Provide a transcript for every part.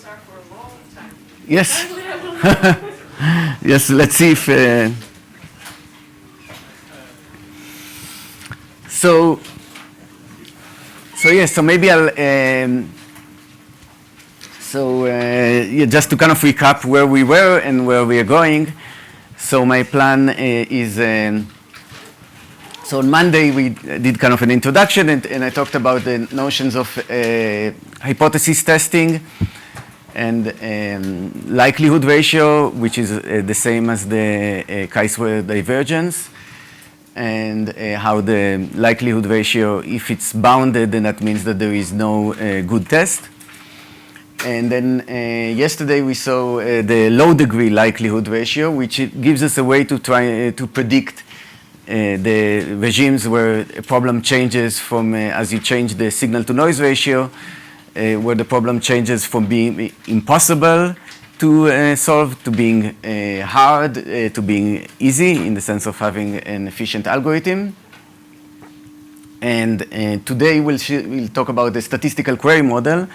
problems are for a long time. Yes. Yes, let's see if... So yes, so maybe I'll... yeah, just to kind of recap where we were and where we are going. So my plan is... so on Monday, we did kind of an introduction, and I talked about the notions of hypothesis testing and likelihood ratio, which is the same as the chi-square divergence, and how the likelihood ratio, if it's bounded, then that means that there is no good test. And then yesterday we saw the low degree likelihood ratio, which it gives us a way to try to predict the regimes where a problem changes from, as you change the signal to noise ratio, where the problem changes from being impossible to solve to being hard, to being easy in the sense of having an efficient algorithm. And today we'll talk about the statistical query model.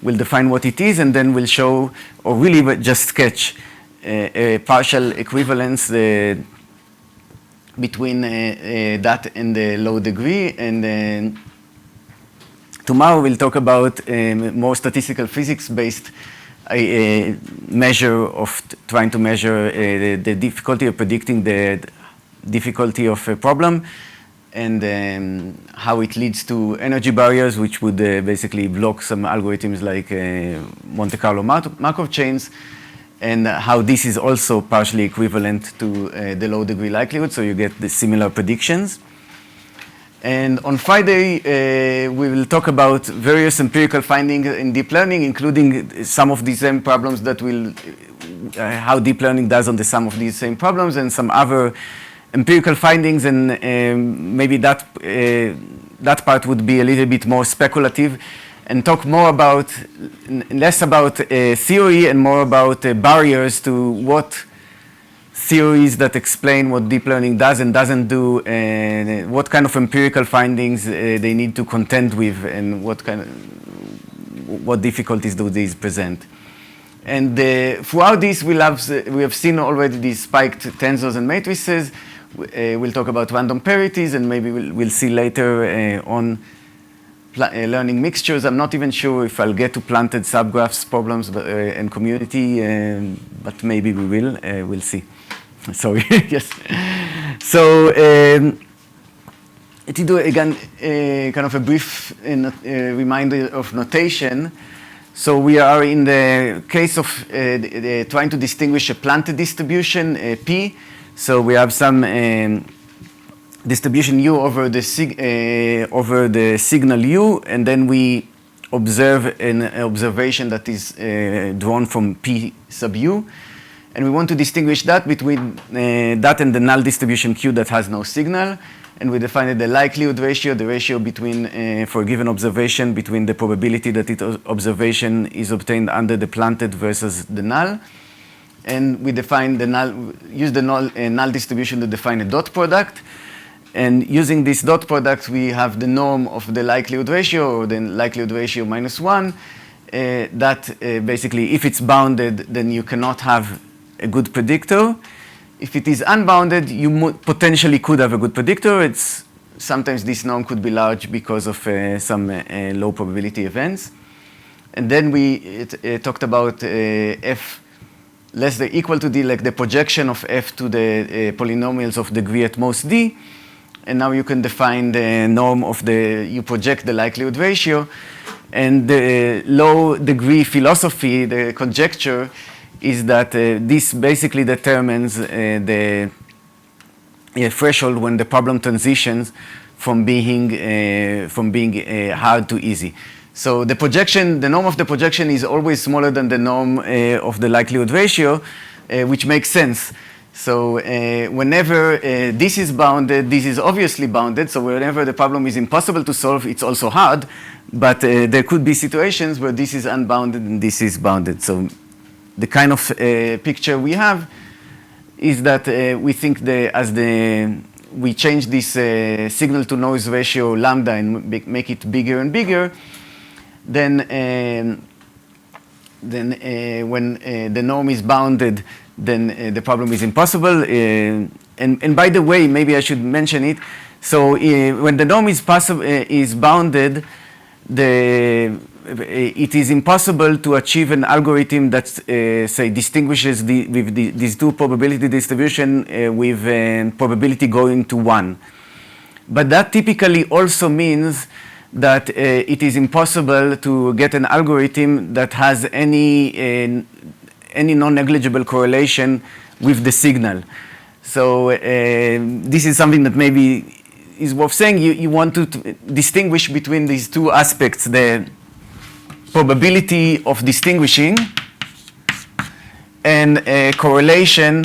We'll define what it is, and then we'll show, or really just sketch, a partial equivalence between that and the low degree. And tomorrow we'll talk about more statistical physics-based measure of trying to measure the difficulty of predicting the difficulty of a problem, and how it leads to energy barriers, which would basically block some algorithms like Monte Carlo Markov chains, and how this is also partially equivalent to the low degree likelihood, so you get the similar predictions. And on Friday, we will talk about various empirical findings in deep learning, including some of these same problems that will, how deep learning does on the sum of these same problems, and some other empirical findings, and maybe that part would be a little bit more speculative, and talk more about, less about theory and more about barriers to what theories that explain what deep learning does and doesn't do, and what kind of empirical findings they need to contend with, and what difficulties do these present. And throughout this, we have seen already these spiked tensors and matrices. We'll talk about random parities, and maybe we'll see later on learning mixtures. I'm not even sure if I'll get to planted subgraphs problems and community, but maybe we will. We'll see. Sorry. Yes. So to do again kind of a brief reminder of notation. So we are in the case of trying to distinguish a planted distribution, P. So we have some distribution U over the signal U, and then we observe an observation that is drawn from P sub U. And we want to distinguish that between that and the null distribution Q that has no signal. And we define the likelihood ratio, the ratio between, for a given observation, between the probability that its observation is obtained under the planted versus the null. And we define the null, use the null distribution to define a dot product. And using this dot product, we have the norm of the likelihood ratio, or the likelihood ratio minus 1, that basically, if it's bounded, then you cannot have a good predictor. If it is unbounded, you potentially could have a good predictor. Sometimes this norm could be large because of some low probability events. And then we talked about f less than equal to d, like the projection of f to the polynomials of degree at most d. And now you can define the norm of you project the likelihood ratio. And the low degree philosophy, the conjecture, is that this basically determines the threshold when the problem transitions from being hard to easy. So the projection, the norm of the projection is always smaller than the norm of the likelihood ratio, which makes sense. So whenever this is bounded, this is obviously bounded. So whenever the problem is impossible to solve, it's also hard. But there could be situations where this is unbounded and this is bounded. So the kind of picture we have is that we think we change this signal to noise ratio lambda and make it bigger and bigger, then when the norm is bounded, then the problem is impossible. And by the way, maybe I should mention it. So when the norm is bounded, it is impossible to achieve an algorithm that, say, distinguishes these two probability distribution with probability going to 1. But that typically also means that it is impossible to get an algorithm that has any non-negligible correlation with the signal. So this is something that maybe is worth saying. You want to distinguish between these two aspects, the probability of distinguishing and correlation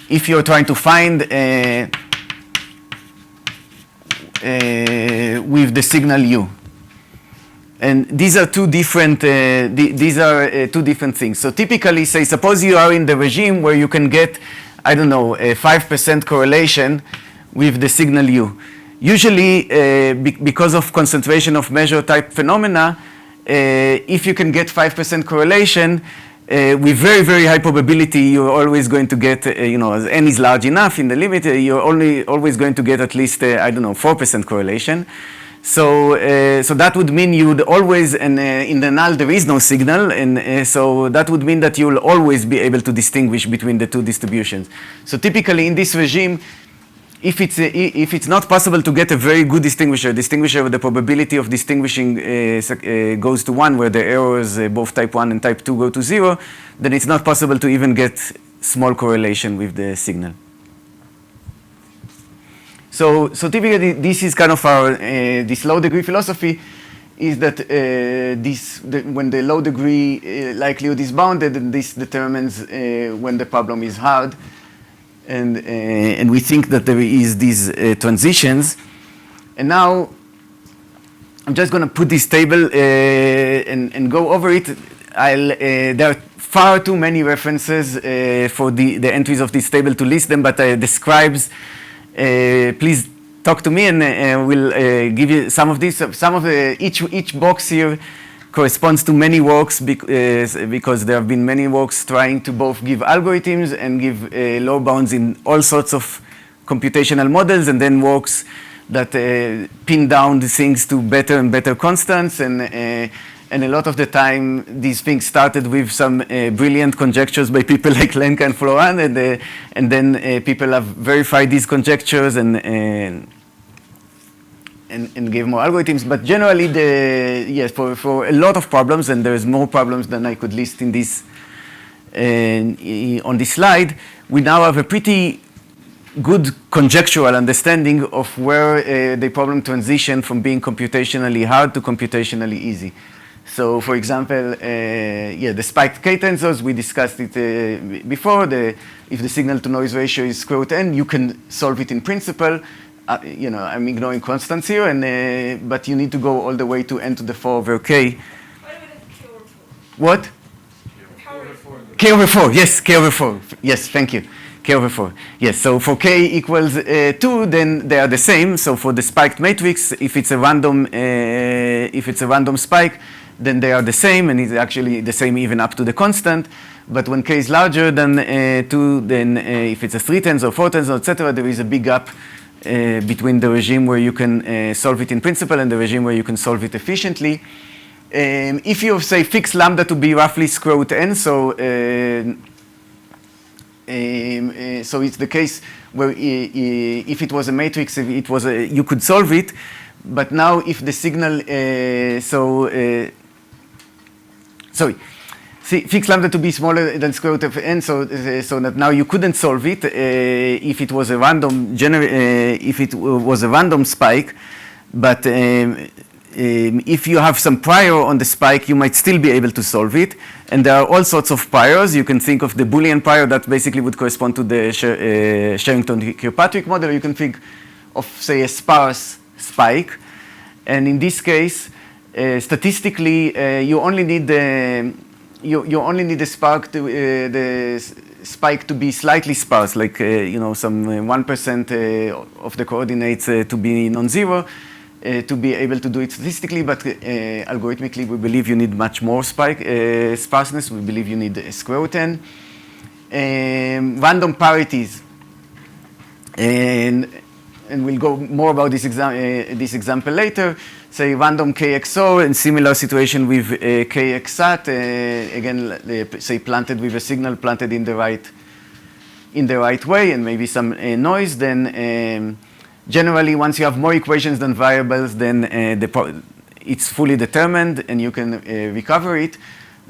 if you're trying to find with the signal u. And these are two different things. So typically, say, suppose you are in the regime where you can get, I don't know, a 5% correlation with the signal u. Usually, because of concentration of measure type phenomena, if you can get 5% correlation, with very, very high probability, you're always going to get, as n is large enough in the limit, you're always going to get at least, 4% correlation. So that would mean you would always, and in the null there is no signal, and so that would mean that you will always be able to distinguish between the two distributions. So typically in this regime, if it's not possible to get a very good distinguisher with the probability of distinguishing goes to 1, where the errors both type 1 and type 2 go to 0, then it's not possible to even get small correlation with the signal. So typically this is kind of our this low degree philosophy, is that when the low degree likelihood is bounded, and this determines when the problem is hard. And we think that there is these transitions. And now I'm just going to put this table and go over it. There are far too many references for the entries of this table to list them, but the scribes, please talk to me, and we'll give you some of these. Each box here corresponds to many works because there have been many works trying to both give algorithms and give low bounds in all sorts of computational models, and then works that pin down the things to better and better constants. And a lot of the time, these things started with some brilliant conjectures by people like Lenka and Florent, and then people have verified these conjectures and gave more algorithms. But generally, yes, for a lot of problems, and there's more problems than I could list in this on this slide, we now have a pretty good conjectural understanding of where the problem transition from being computationally hard to computationally easy. So, for example, the spiked K-tensors, we discussed it before. If the signal-to-noise ratio is square root n, you can solve it in principle. I'm ignoring constants here, but you need to go all the way to n to the 4 over k. What? K over 4, yes, K over 4. Yes, thank you. K over 4. Yes, so for k equals 2, then they are the same. So for the spiked matrix, if it's a random spike, then they are the same, and it's actually the same even up to the constant. But when k is larger than 2, then if it's a 3 tensor, 4 tensor, etc., there is a big gap between the regime where you can solve it in principle and the regime where you can solve it efficiently. If you say fix lambda to be roughly square root n, so it's the case where if it was a matrix, if it was you could solve it. But now if the signal, fix lambda to be smaller than square root of n, so that now you couldn't solve it if it was a random spike. But if you have some prior on the spike, you might still be able to solve it. And there are all sorts of priors. You can think of the Boolean prior that basically would correspond to the Sherrington-Kirkpatrick model. You can think of, say, a sparse spike. And in this case, statistically, you only need the spike to be slightly sparse, like some 1% of the coordinates to be non-zero, to be able to do it statistically, but algorithmically we believe you need much more sparseness. We believe you need a square root n. Random parities. And we'll go more about this example later. Say random kxor, and similar situation with kxat. Again, say planted with a signal planted in the right way, and maybe some noise. Then generally, once you have more equations than variables, then it's fully determined, and you can recover it.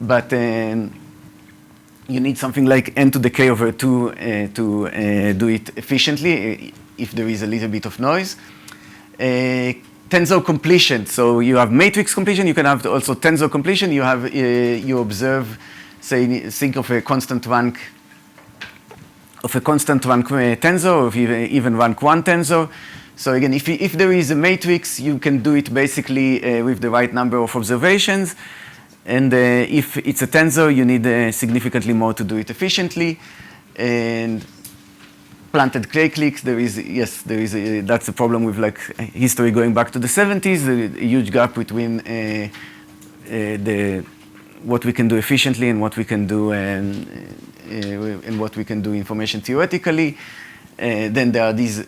But you need something like n to the k over 2 to do it efficiently, if there is a little bit of noise. Tensor completion. So you have matrix completion. You can have also tensor completion. You have you observe, say, think of a constant rank tensor, or even rank 1 tensor. So again, if there is a matrix, you can do it basically with the right number of observations. And if it's a tensor, you need significantly more to do it efficiently. And planted clay clicks, that's a problem with like history going back to the 70s, a huge gap between what we can do efficiently and what we can do information theoretically. Then there are these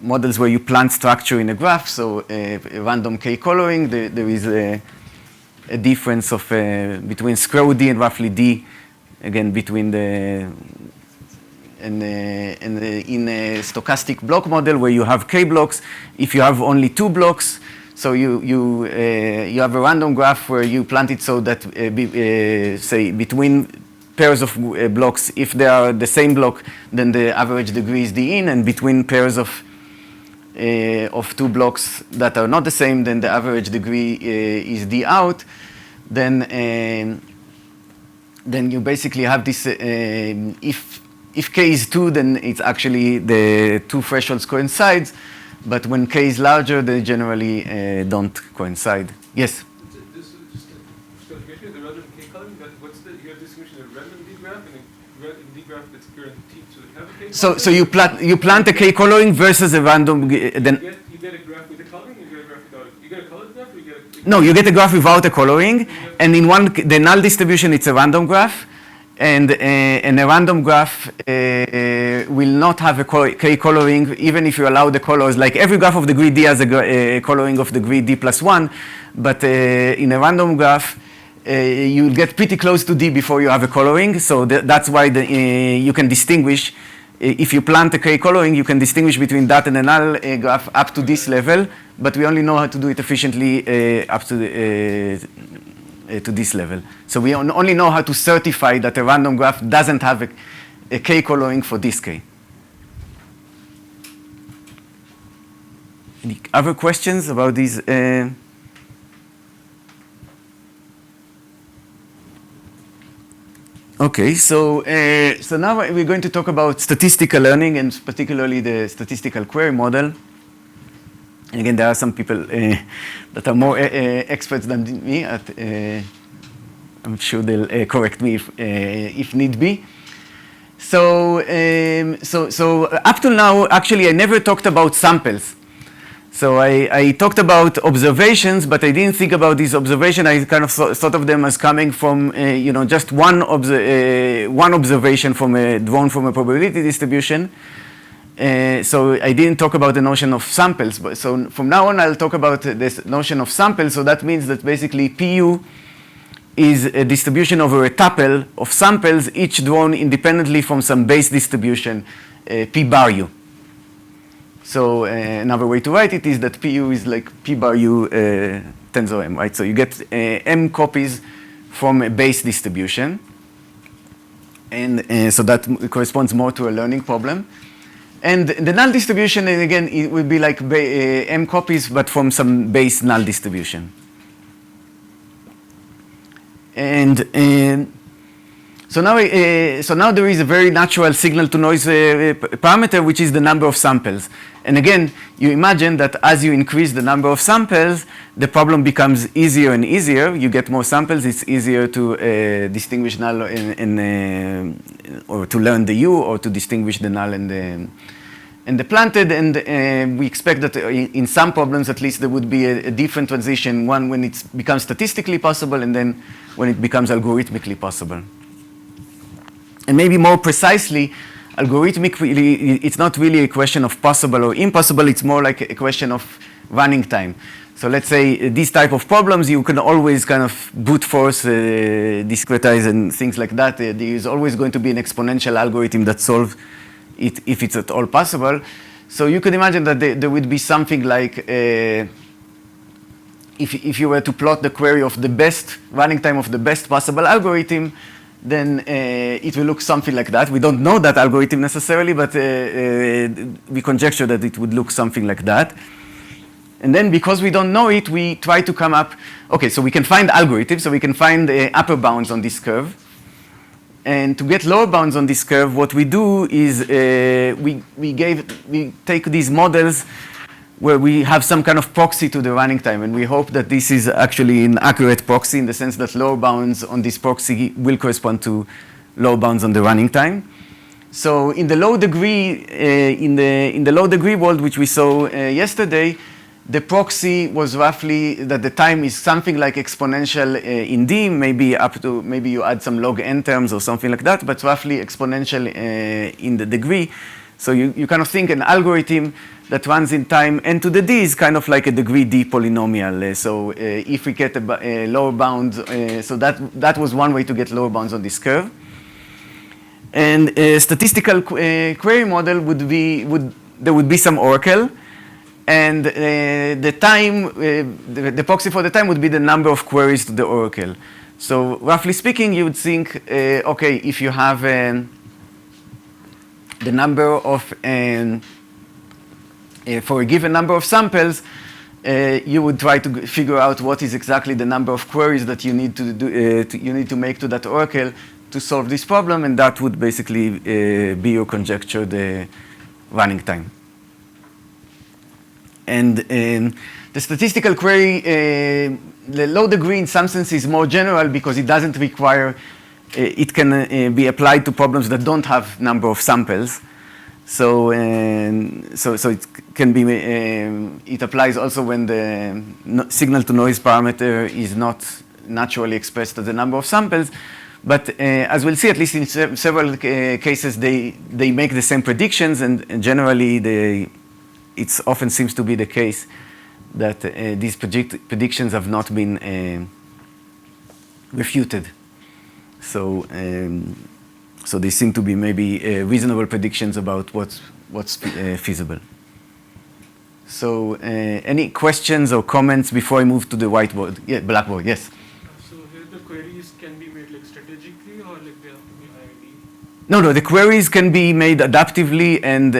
models where you plant structure in a graph, so random k coloring. There is a difference of between square root d and roughly d, again between the in a stochastic block model where you have k blocks. If you have only 2 blocks, so you have a random graph where you plant it so that say between pairs of blocks, if they are the same block, then the average degree is d in, and between pairs of 2 blocks that are not the same, then the average degree is d out. Then you basically have this, if k is 2, then it's actually the 2 thresholds coincide, but when k is larger, they generally don't coincide. Yes? Just clarification, the random k coloring, you have distinguishing a random d graph and a d graph that's current t, so you have a k coloring? So you plant a k coloring versus a random, then you get a graph with a coloring, you get a graph without it. You get a colored graph, or you get a... No, you get a graph without a coloring, and in the null distribution, it's a random graph, and a random graph will not have a k coloring, even if you allow the colors. Like every graph of degree d has a coloring of degree d plus 1, but in a random graph, you get pretty close to d before you have a coloring, so that's why you can distinguish. If you plant a k coloring, you can distinguish between that and a null graph up to this level, but we only know how to do it efficiently up to this level. So we only know how to certify that a random graph doesn't have a k coloring for this k. Any other questions about these? Okay, so now we're going to talk about statistical learning, and particularly the statistical query model. And again, there are some people that are more experts than me. I'm sure they'll correct me if need be. So up to now, actually, I never talked about samples. So I talked about observations, but I didn't think about these observations. I kind of thought of them as coming from, just one observation drawn from a probability distribution. So I didn't talk about the notion of samples. So from now on, I'll talk about this notion of samples. So that means that basically PU is a distribution over a tuple of samples, each drawn independently from some base distribution, P bar U. So another way to write it is that PU is like P bar U tensor M, right? So you get M copies from a base distribution. And so that corresponds more to a learning problem. And the null distribution, and again, it would be like M copies, but from some base null distribution. And so now there is a very natural signal to noise parameter, which is the number of samples. And again, you imagine that as you increase the number of samples, the problem becomes easier and easier. You get more samples, it's easier to distinguish null or to learn the U, or to distinguish the null and and the planted, and we expect that in some problems at least there would be a different transition, one when it becomes statistically possible and then when it becomes algorithmically possible. And maybe more precisely, algorithmically, it's not really a question of possible or impossible, it's more like a question of running time. So let's say these type of problems, you can always kind of brute force, discretize and things like that. There is always going to be an exponential algorithm that solves it if it's at all possible. So you could imagine that there would be something like, if you were to plot the query of the best running time of the best possible algorithm, then it will look something like that. We don't know that algorithm necessarily, but we conjecture that it would look something like that. And then because we don't know it, we try to come up, okay, so we can find algorithms, so we can find upper bounds on this curve. And to get lower bounds on this curve, what we do is we take these models where we have some kind of proxy to the running time, and we hope that this is actually an accurate proxy in the sense that lower bounds on this proxy will correspond to lower bounds on the running time. So in the low degree, in the low degree world, which we saw yesterday, the proxy was roughly that the time is something like exponential in D, maybe up to, maybe you add some log n terms or something like that, but roughly exponential in the degree. So you kind of think an algorithm that runs in time n to the d is kind of like a degree d polynomial. So if we get a lower bound, so that was one way to get lower bounds on this curve. And a statistical query model would be, there would be some oracle. And the time, the proxy for the time would be the number of queries to the oracle. So roughly speaking, you would think, okay, if you have the number of, for a given number of samples, you would try to figure out what is exactly the number of queries that you need to do, you need to make to that oracle to solve this problem, and that would basically be your conjectured running time. And the statistical query, the low degree in some sense is more general because it doesn't require, it can be applied to problems that don't have number of samples. So it can be, it applies also when the signal to noise parameter is not naturally expressed as the number of samples. But as we'll see, at least in several cases, they make the same predictions, and generally it often seems to be the case that these predictions have not been refuted. So they seem to be maybe reasonable predictions about what's feasible. So any questions or comments before I move to the whiteboard? Yeah, blackboard, yes. So here the queries can be made like strategically or like they have to be IID? No, the queries can be made adaptively, and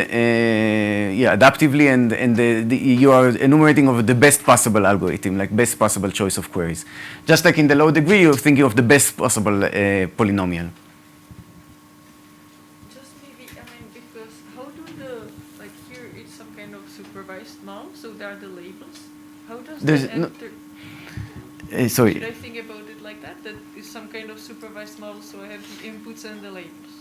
you are enumerating of the best possible algorithm, like best possible choice of queries. Just like in the low degree, you're thinking of the best possible polynomial. Just maybe, I mean, because how do like here it's some kind of supervised now, so there are the labels. How does that enter? Sorry. Should I think about it like that? That is some kind of supervised model, so I have the inputs and the labels.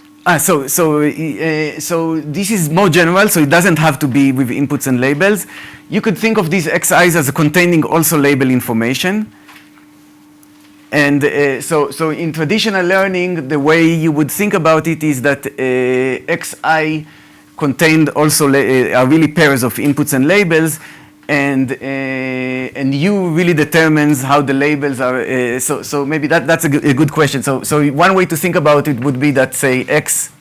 So this is more general, so it doesn't have to be with inputs and labels. You could think of these xi's as containing also label information. And so in traditional learning, the way you would think about it is that xi contained also are really pairs of inputs and labels, and U really determines how the labels are. So maybe that's a good question. So one way to think about it would be that, say, X.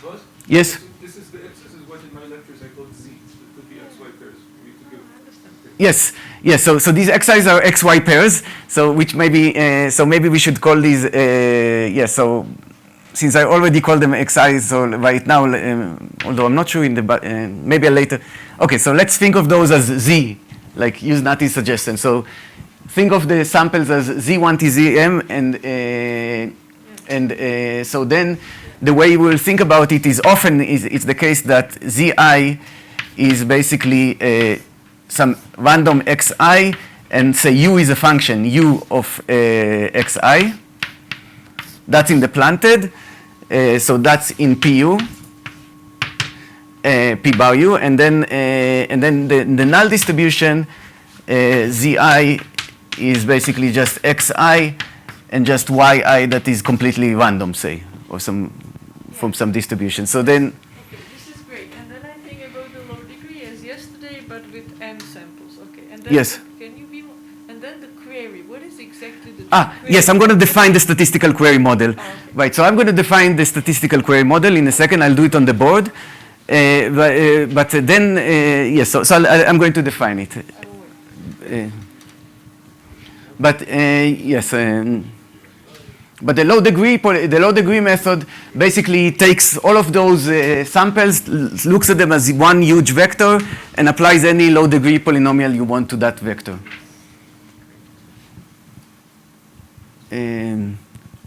Boaz? Yes? This is what in my lectures I call Z. It could be XY pairs. We need to give. Yes. Yes. So these xi's are xy pairs. So which maybe so maybe we should call these. Yes. So since I already called them xi's, so right now, although I'm not sure in the maybe later. Okay. So let's think of those as Z, like use Nati's suggestion. So think of the samples as Z1 to Zm, and so then the way we will think about it is often it's the case that Zi is basically some random xi, and say U is a function U of xi. That's in the planted, so that's in PU. P bar U, and then the null distribution Zi is basically just Xi and just Yi that is completely random, say, or from some distribution. So then. Okay, this is great. And then I think about the low degree as yesterday, but with n samples. Okay. And then Yes. Can you be more, and then the query? What is exactly the query? Yes, I'm going to define the statistical query model. Okay. Right, so I'm going to define the statistical query model in a second. I'll do it on the board. But then, yes, so I'm going to define it. I will wait. Yes, but the low degree method basically takes all of those samples, looks at them as one huge vector, and applies any low degree polynomial you want to that vector.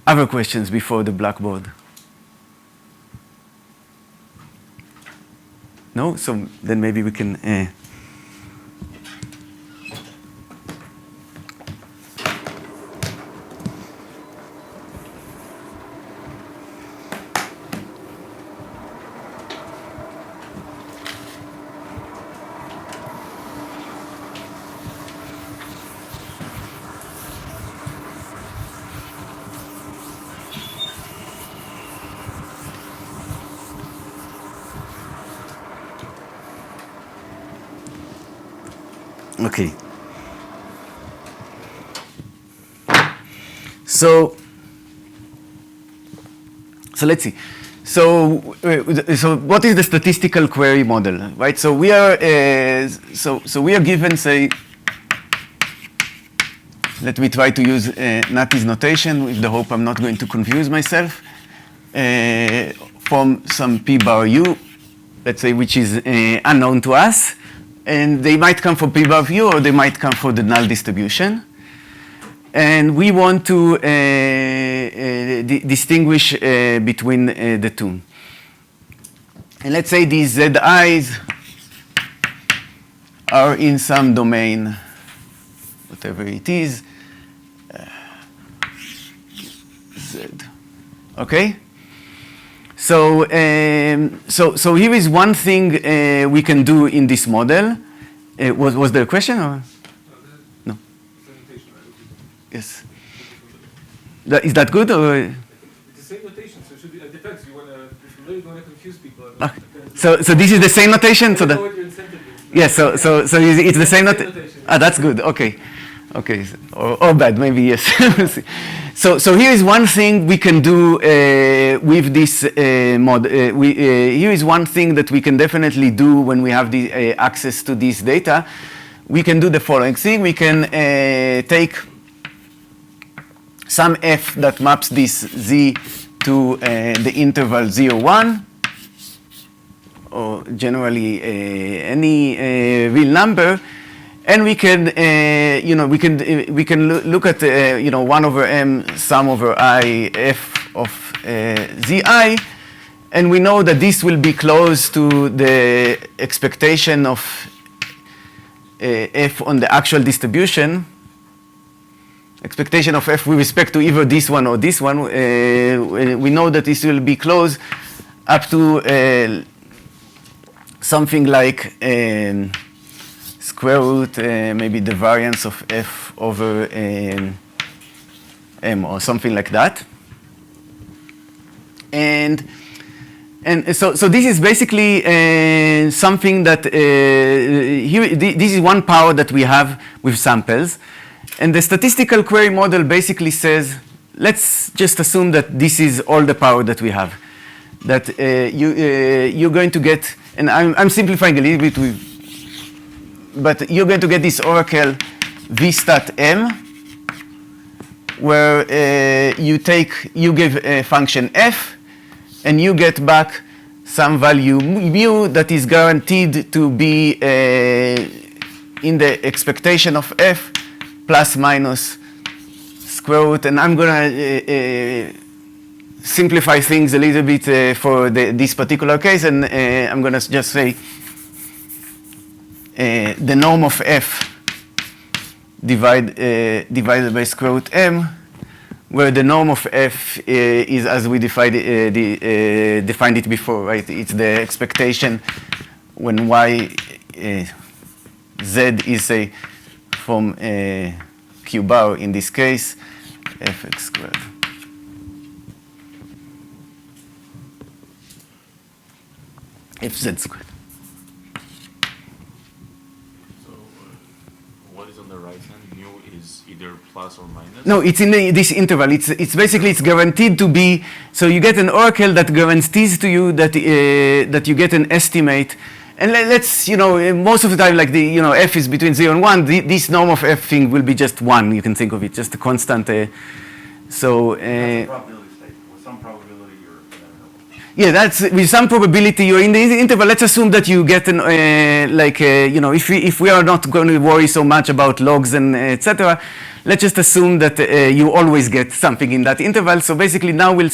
Other questions before the blackboard? No? So then maybe we can. Okay. So let's see. So what is the statistical query model, right? So we are we are given, say, let me try to use Nati's notation with the hope I'm not going to confuse myself, from some P bar U, let's say, which is unknown to us. And they might come from P bar U, or they might come from the null distribution. And we want to distinguish between the two. And let's say these Zi's are in some domain, whatever it is, Z. Okay? So here is one thing we can do in this model. Was there a question or no? Yes. Is that good or? It's the same notation, so it should be. It depends. If you really want to confuse people. So this is the same notation. So I that. know what your incentive is. Yes. So it's the same notation. Ah, that's good. Okay. Okay. Or bad, maybe yes. So here is one thing we can do with this mod. Here is one thing that we can definitely do when we have the access to this data. We can do the following thing. We can take some f that maps this z to the interval 0, 1, or generally any real number. And we can, we can look at, 1 over m sum over I f of zi, and we know that this will be close to the expectation of f on the actual distribution. Expectation of f with respect to either this one or this one. We know that this will be close up to something like square root, maybe the variance of f over m or something like that. And so this is basically something that here, this is one power that we have with samples. And the statistical query model basically says, let's just assume that this is all the power that we have. That you're going to get, and I'm simplifying a little bit with, but you're going to get this oracle v stat m, where you give a function f, and you get back some value mu that is guaranteed to be in the expectation of f plus minus square root. And I'm going to simplify things a little bit for this particular case, and I'm going to just say the norm of f divided by square root m where the norm of f is as we defined it before, right? It's the expectation when y z is, say, from q bar, in this case, fx squared. Fz squared. So what is on the right hand? Mu is either plus or minus? No, it's in this interval. It's basically, it's guaranteed to be, so you get an oracle that guarantees to you that, that you get an estimate. And let's, most of the time, like f is between 0 and 1, this norm of f thing will be just 1, you can think of it, just a constant. So. That's a probability statement. With some probability, you're going to know. Yeah, that's with some probability you're in the interval. Let's assume that you get an if we are not going to worry so much about logs and etc. Let's just assume that you always get something in that interval. So basically, now we'll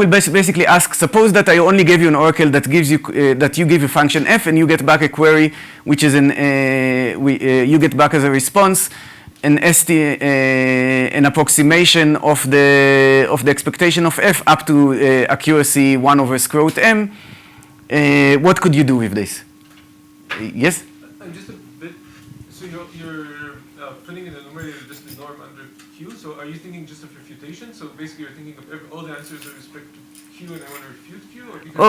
basically ask. Suppose that I only gave you an oracle that gives you that you give a function f and you get back a query which is you get back as a response an approximation of the expectation of f up to accuracy 1 over square root m. What could you do with this? Yes? I'm just a bit. So you're putting in the numerator just the norm under q. So are you thinking just of refutation? So basically, you're thinking of all the answers with respect to q, and I want to refute q. Or because why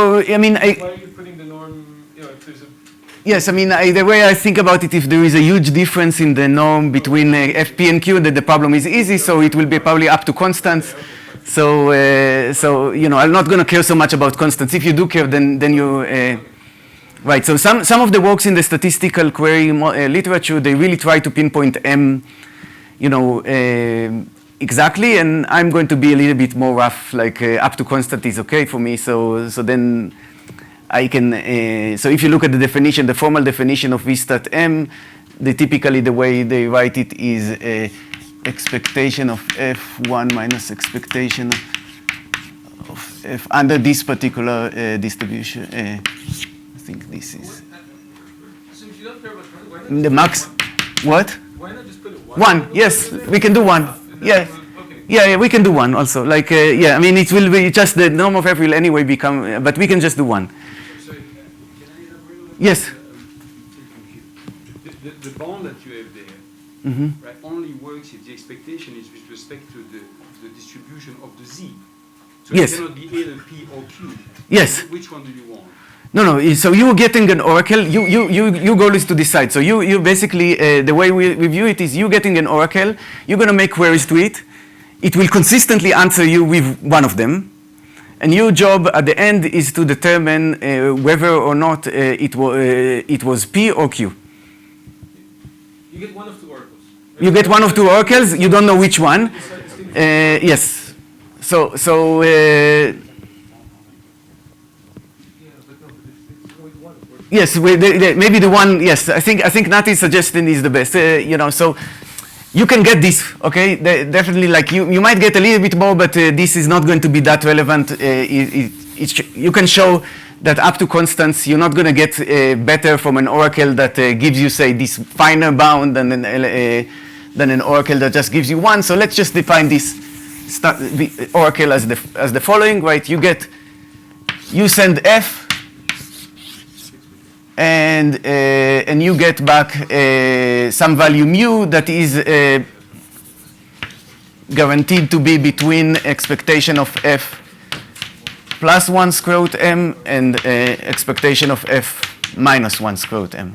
are you putting the norm? If there's a Yes, I mean, the way I think about it, if there is a huge difference in the norm between fp and q, then the problem is easy, so it will be probably up to constants. So, I'm not going to care so much about constants. If you do care, then you... right, so some of the works in the statistical query literature, they really try to pinpoint m, exactly, and I'm going to be a little bit more rough, like up to constant is okay for me, so then... I can, so if you look at the definition, the formal definition of V stat M, typically the way they write it is expectation of F1 minus expectation of F under this particular distribution. I think this is. So if you don't care about why not The max, what? Why not just put it 1, yes, we can do 1. Yeah. Okay. Yeah, we can do 1 also. Like, yeah, I mean, it will be just the norm of F will anyway become, but we can just do 1. Sorry, can I elaborate on that? Yes. The bond that you have there, right, only works if the expectation is with respect to the distribution of the z. So Yes. it cannot be either p or q. Yes. Which one do you want? No. So you're getting an oracle. Your goal is to decide. So you basically the way we view it is you getting an oracle. You're going to make queries to it. It will consistently answer you with one of them, and your job at the end is to determine whether or not it was P or Q. You get one of two oracles. You get one of two oracles. You don't know which one. Yes. So. Yes, maybe the one. Yes, I think Nati's suggestion is the best. So you can get this. Okay, definitely. Like you might get a little bit more, but this is not going to be that relevant. You can show that up to constants, you're not going to get better from an oracle that gives you, say, this finer bound than an oracle that just gives you 1. So let's just define this oracle as the following, right? You send f. And you get back some value mu that is guaranteed to be between expectation of f plus 1 square root m and expectation of f minus 1 square root m.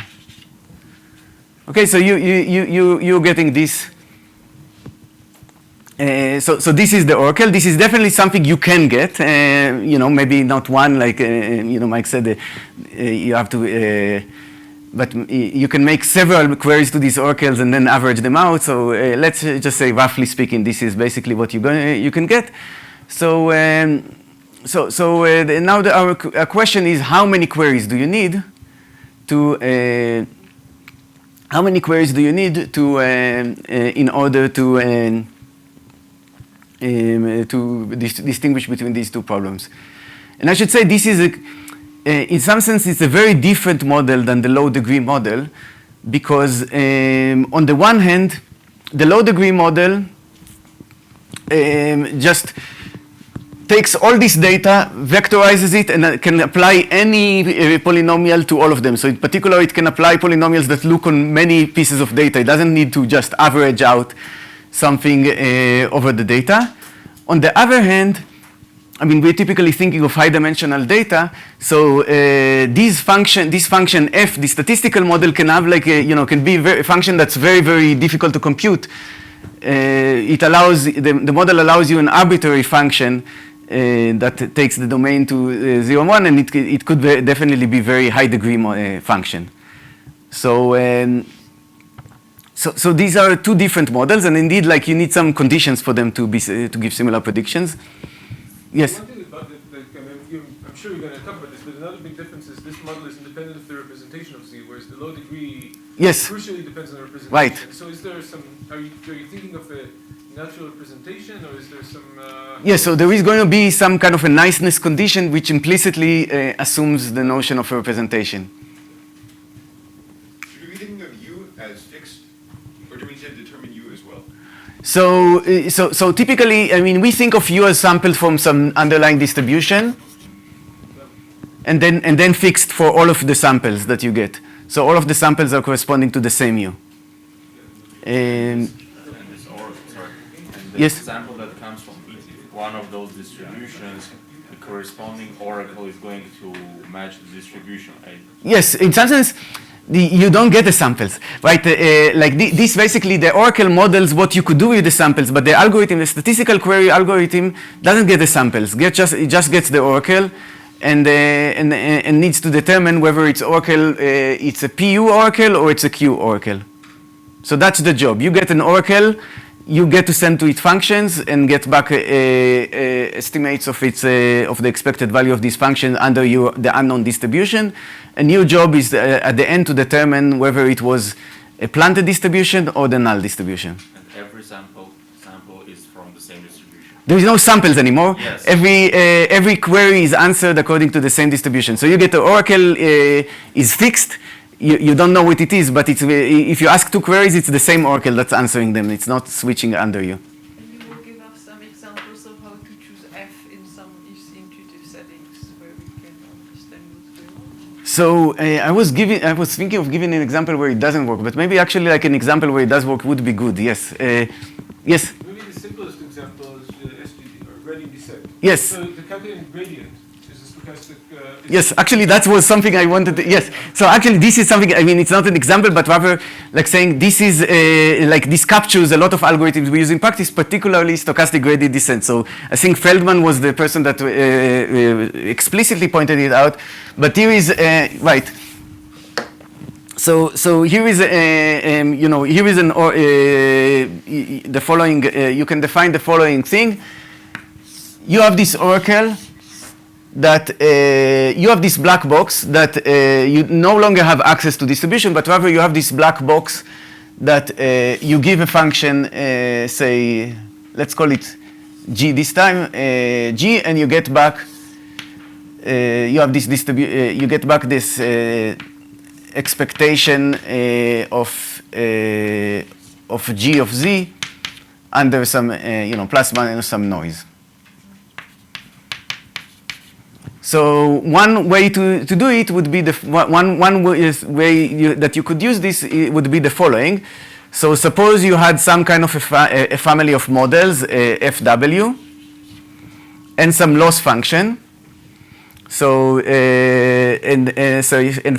Okay, so you're getting this. So this is the oracle. This is definitely something you can get. Maybe not one, like Mike said. You have to, but you can make several queries to these oracles and then average them out. So let's just say, roughly speaking, this is basically what you can get. So now our question is, how many queries do you need to? How many queries do you need to in order to distinguish between these two problems? And I should say this is, in some sense, it's a very different model than the low-degree model, because on the one hand, the low-degree model just takes all this data, vectorizes it, and can apply any polynomial to all of them. So in particular, it can apply polynomials that look on many pieces of data. It doesn't need to just average out something over the data. On the other hand, I mean, we're typically thinking of high-dimensional data. So this function f, the statistical model, can have like can be a function that's very, very difficult to compute. It allows the model allows you an arbitrary function that takes the domain to 0, 1, and it could definitely be very high-degree function. So so these are two different models, and indeed, like you need some conditions for them to give similar predictions. Yes. One thing about it, like, I'm sure you're going to talk about this, but another big difference is this model is independent of the representation of Z, whereas the low degree crucially depends on the representation. Right. So is there some, are you thinking of a natural representation, or is there some... Yes, so there is going to be some kind of a niceness condition which implicitly assumes the notion of a representation. Should we be thinking of U as fixed, or do we need to determine U as well? So typically, I mean, we think of U as sampled from some underlying distribution, and then fixed for all of the samples that you get. So all of the samples are corresponding to the same U. The yes. sample that comes from one of those distributions, the corresponding oracle is going to match the distribution, right? Yes, in some sense, you don't get the samples, right? Like this, basically, the oracle models what you could do with the samples, but the algorithm, the statistical query algorithm, doesn't get the samples. It just gets the oracle, and needs to determine whether it's oracle, it's a PU oracle or it's a Q oracle. So that's the job. You get an oracle. You get to send to it functions and get back estimates of the expected value of this function under the unknown distribution. And your job is at the end to determine whether it was a planted distribution or the null distribution. And every sample is from the same distribution. There is no samples anymore. Yes. Every query is answered according to the same distribution. So you get the oracle is fixed. You don't know what it is, but if you ask two queries, it's the same oracle that's answering them. It's not switching under you. And you will give us some examples of how to choose F in some intuitive settings where we can understand what's going on. So I was thinking of giving an example where it doesn't work, but maybe actually like an example where it does work would be good. Yes. Yes. Maybe the simplest example is SGD, or gradient descent. Yes. So the calculating gradient is a stochastic... Yes, actually that was something I wanted to, yes. So actually this is something, I mean, it's not an example, but rather like saying this is, like this captures a lot of algorithms we use in practice, particularly stochastic gradient descent. So I think Feldman was the person that explicitly pointed it out, but here is, right. So here is, here is the following, you can define the following thing. You have this oracle that you have this black box that you no longer have access to distribution, but rather you have this black box that you give a function, say, let's call it g this time, g, and you get back, you have this you get back this expectation of g of z under some, plus minus some noise. So one way to do it would be one way that you could use this would be the following. So suppose you had some kind of a family of models, FW, and some loss function. So and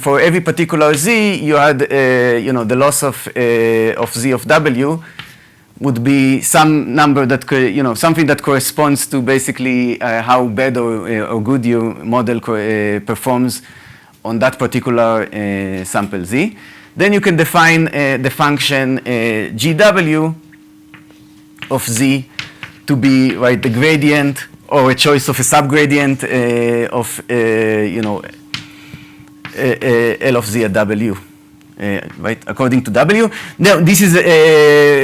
for every particular z, you had the loss of z of w would be some number that something that corresponds to basically how bad or good your model performs on that particular sample z. Then you can define the function gw of z to be the gradient or a choice of a subgradient of L of z at w. Right, according to W. Now, this is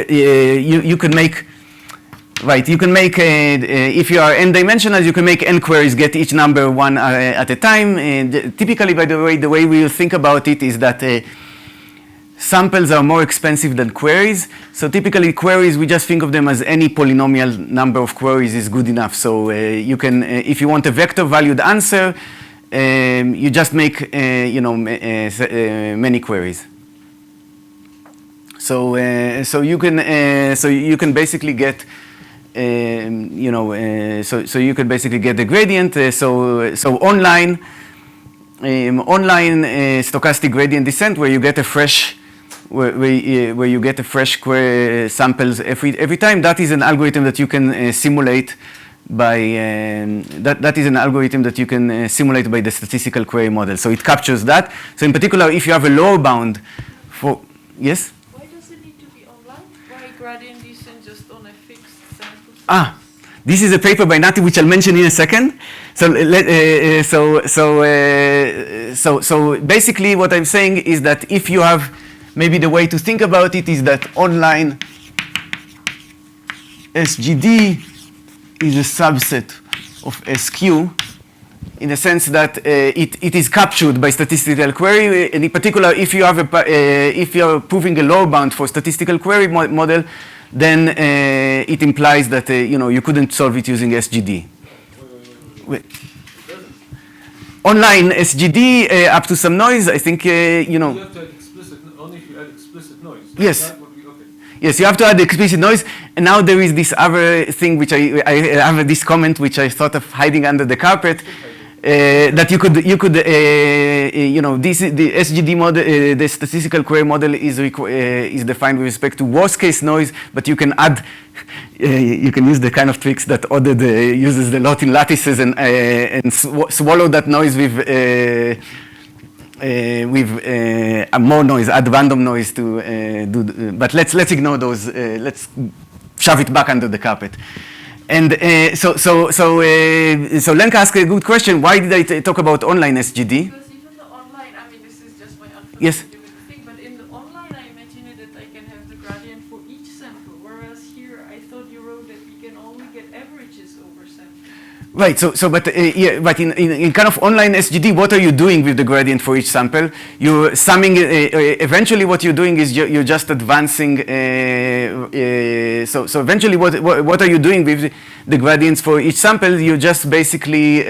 you can make, right? You can make if you are n-dimensional, you can make n queries get each number one at a time. And typically, by the way we will think about it is that samples are more expensive than queries. So typically queries, we just think of them as any polynomial number of queries is good enough. So you can, if you want a vector valued answer, you just make, many queries. So you can basically get, so you can basically get the gradient. So online stochastic gradient descent, where you get a fresh, where you get a fresh query samples every time. That is an algorithm that you can simulate by that is an algorithm that you can simulate by the statistical query model. So it captures that. So in particular, if you have a lower bound for yes. Why does it need to be online? Why gradient descent just on a fixed sample size? This is a paper by Nati, which I'll mention in a second. So basically, what I'm saying is that if you have, maybe the way to think about it is that online SGD is a subset of SQ, in the sense that it is captured by statistical query. And in particular, if you have if you are proving a lower bound for statistical query model, then it implies that you couldn't solve it using SGD. Wait. Online SGD up to some noise, I think You have to add explicit, only if you add explicit noise. Yes. That would be okay. Yes, you have to add explicit noise. And now there is this other thing which I have this comment which I thought of hiding under the carpet. That you could the SGD model, the statistical query model is defined with respect to worst case noise, but you can add, you can use the kind of tricks that Oded uses a lot in lattices and swallow that noise with more noise, add random noise to do. But let's ignore those. Let's shove it back under the carpet. And so Lenka asked a good question. Why did I talk about online SGD? Because even the online, I mean, this is just my Yes. unfamiliarity with the thing, but in the online, I imagine that I can have the gradient for each sample, whereas here, I thought you wrote that we can only get averages over samples. Right. But in kind of online SGD, what are you doing with the gradient for each sample? You're summing. Eventually, what you're doing is you're just advancing. So eventually, what are you doing with the gradients for each sample? You just basically,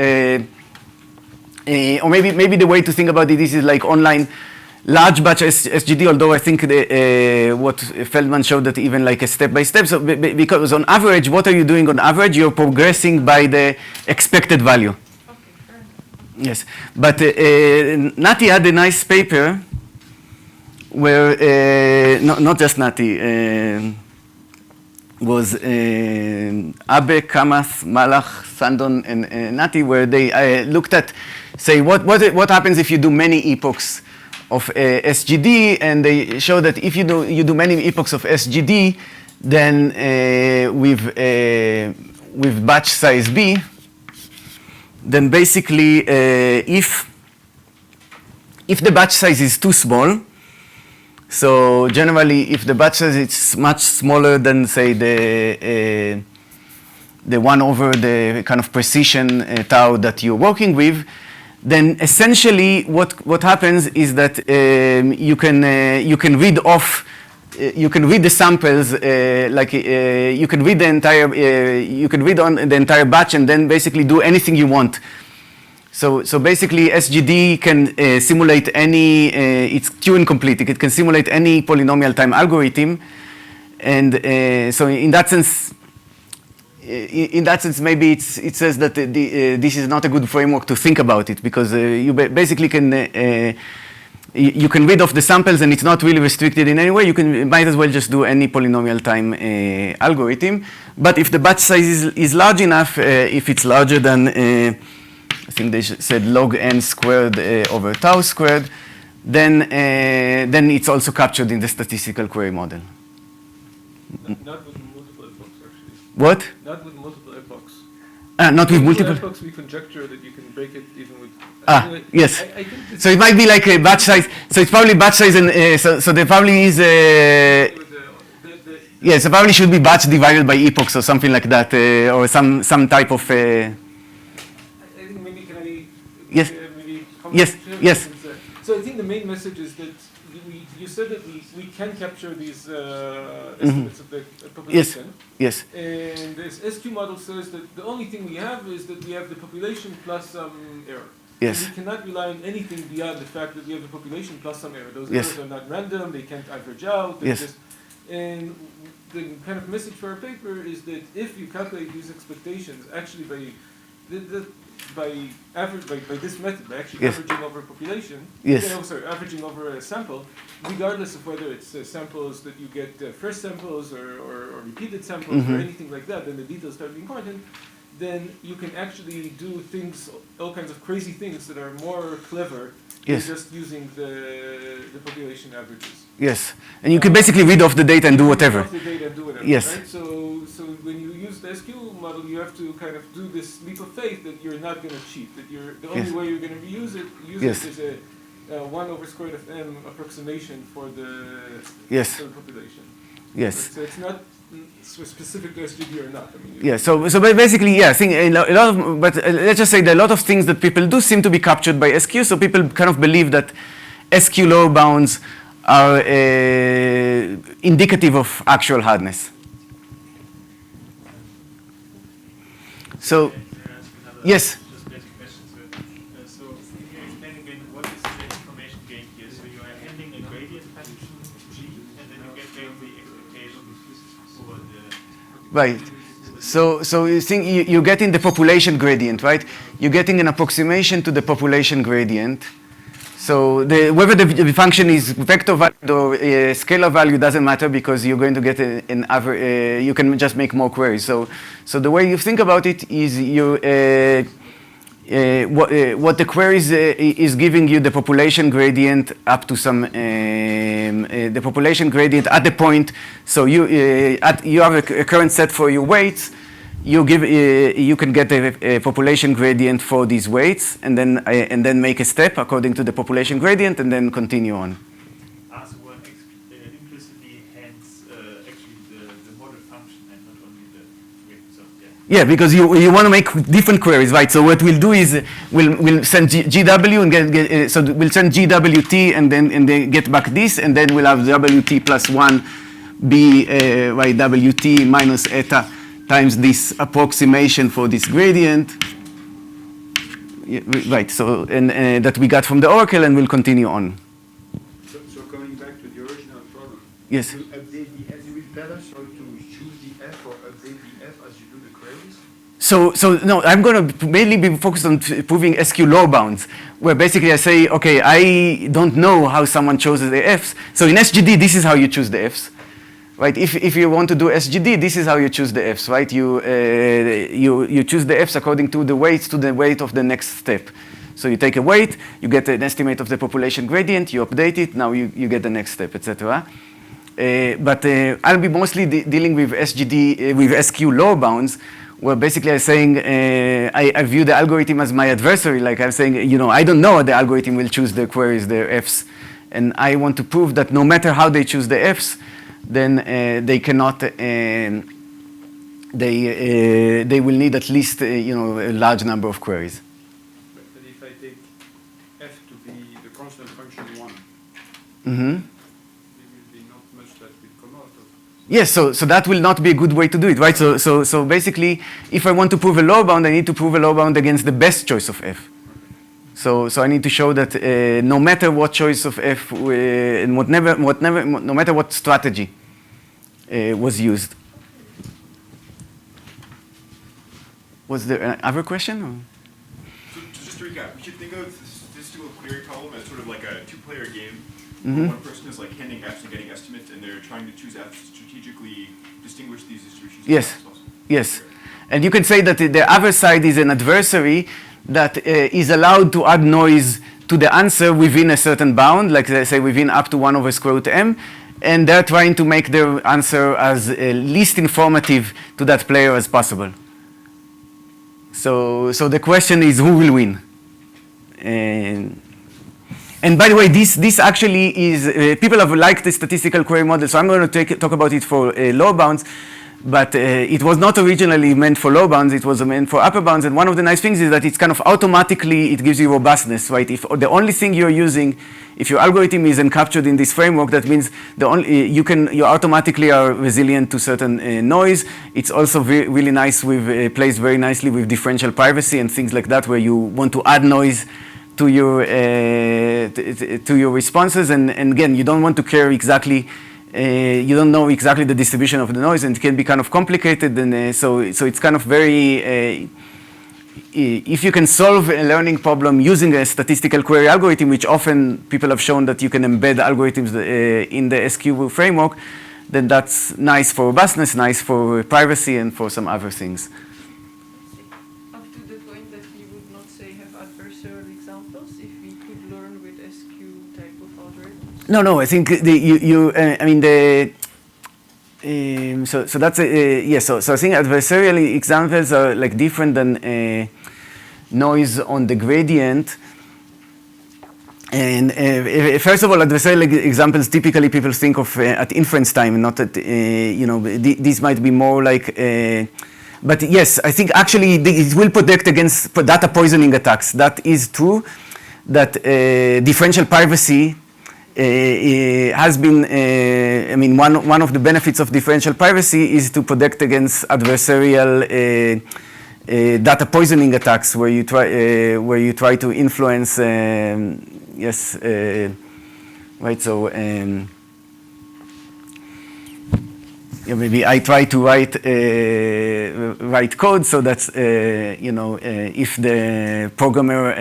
or maybe the way to think about it is like online large batch SGD, although I think what Feldman showed that even like a step by step. So because on average, what are you doing on average? You're progressing by the expected value. Okay, fair enough. Yes, but Nati had a nice paper where, not just Nati, was Abe, Kamath, Malach, Sandon, and Nati, where they looked at, say, what happens if you do many epochs of SGD, and they show that if you do many epochs of SGD, then with batch size B, then basically if the batch size is too small, so generally if the batch size is much smaller than say the 1 over the kind of precision tau that you're working with, then essentially what happens is that you can read off, you can read the samples you can read the entire you can read on the entire batch and then basically do anything you want. So basically SGD can simulate any it's Turing complete. It can simulate any polynomial time algorithm, and so in that sense. Maybe it says that this is not a good framework to think about it, because you basically can you can read off the samples and it's not really restricted in any way. You might as well just do any polynomial time algorithm. But if the batch size is large enough, if it's larger than I think they said log n squared over tau squared, then it's also captured in the statistical query model. Not with multiple epochs, actually. What? Not with multiple epochs. Not with multiple epochs, we conjecture that you can break it even with. Anyway, yes. I think So it might be like a batch size. So it's probably batch size, and so there probably is yes, it probably should be batch divided by epochs or something like that, or some type of. I think maybe can I? Yes. Maybe Yes. comment? Yes. So I think the main message is that you said that we can capture these estimates of the population. Yes. And this SQ model says that the only thing we have is that we have the population plus some error. Yes. And we cannot rely on anything beyond the fact that we have the population plus some error. Those Yes. errors are not random, they can't average out. Yes. And the kind of message for our paper is that if you calculate these expectations, actually by this method, by actually Yes. averaging over population, Yes. averaging over a sample, regardless of whether it's samples that you get first samples or repeated samples or anything like that, then the details start being important, then you can actually do things, all kinds of crazy things that are more clever Yes. than just using the population averages. Yes. And you can basically read off the data and do whatever. Off the data and do whatever, Yes. right? So when you use the SQ model, you have to kind of do this leap of faith that you're not going to cheat, that the only Yes. way you're going to use it Yes. is a 1 over square root of m approximation for the Yes. population. Yes. So it's not so specific to SGD or not. I mean, Yeah, so basically, yeah, I think a lot of, but let's just say that a lot of things that people do seem to be captured by SQ, so people kind of believe that SQ lower bounds are indicative of actual hardness. So, yes? Just basic question. So can you explain again what is the information gain here? So you are handling a gradient function g, and then you get back the expectation for the. Right. So you think you're getting the population gradient, right? You're getting an approximation to the population gradient. So whether the function is vector value or scalar value doesn't matter because you're going to get an average. You can just make more queries. So the way you think about it is what the queries is giving you the population gradient up to some the population gradient at the point. So you have a current set for your weights. You can get a population gradient for these weights, and then make a step according to the population gradient, and then continue on. So one implicitly hands actually the model function and not only the weight. So Yeah, because you want to make different queries, right? So what we'll do is we'll send GW and so we'll send GWT and then get back this, and then we'll have WT plus 1 be WT minus eta times this approximation for this gradient. Yeah, right, so and that we got from the oracle, and we'll continue on. So coming back to the original problem. Yes. You update the F, you will tell us how to choose the F or update the F as you do the queries? So no, I'm going to mainly be focused on proving SQ lower bounds, where basically I say, okay, I don't know how someone chooses the Fs. So in SGD, this is how you choose the Fs, right? If you want to do SGD, this is how you choose the Fs, right? You choose the Fs according to the weights to the weight of the next step. So you take a weight, you get an estimate of the population gradient, you update it, now you get the next step, etc. But I'll be mostly dealing with SGD, with SQ lower bounds, where basically I'm saying I view the algorithm as my adversary. Like I'm saying, I don't know how the algorithm will choose the queries, the Fs. And I want to prove that no matter how they choose the Fs, then they cannot, they will need at least, a large number of queries. But if I take f to be the constant function 1, Mm-hmm. there will be not much that will come out of. Yes, so that will not be a good way to do it, right? So basically, if I want to prove a lower bound, I need to prove a lower bound against the best choice of f. So I need to show that no matter what choice of f, and no matter what strategy was used. Was there another question? Or? So just to recap, we should think of the statistical query problem as sort of like a two-player game. Mm-hmm. One person is like handing Fs and getting estimates, and they're trying to choose Fs to strategically distinguish these distributions. Yes. as possible. Yes. And you can say that the other side is an adversary that is allowed to add noise to the answer within a certain bound, like they say within up to 1 over square root m, and they're trying to make their answer as least informative to that player as possible. So the question is, who will win? And by the way, this actually is, people have liked the statistical query model, so I'm going to talk about it for lower bounds. But it was not originally meant for low bounds, it was meant for upper bounds. And one of the nice things is that it's kind of automatically, it gives you robustness, right? If the only thing you're using, if your algorithm is encaptured in this framework, that means you automatically are resilient to certain noise. It's also really nice with, plays very nicely with differential privacy and things like that, where you want to add noise to your responses. And again, you don't want to care exactly, you don't know exactly the distribution of the noise, and it can be kind of complicated. And so it's kind of very, if you can solve a learning problem using a statistical query algorithm, which often people have shown that you can embed algorithms in the SQ framework, then that's nice for robustness, nice for privacy, and for some other things. Up to the point that we would not say have adversarial examples if we could learn with SQ type of algorithms? No, I think so that's so I think adversarial examples are like different than noise on the gradient. And first of all, adversarial examples typically people think of at inference time, not at these might be more like. But yes, I think actually it will protect against data poisoning attacks. That is true. That differential privacy has been, one of the benefits of differential privacy is to protect against adversarial data poisoning attacks, where you try to influence. Right. So maybe I try to write code so that's if the programmer.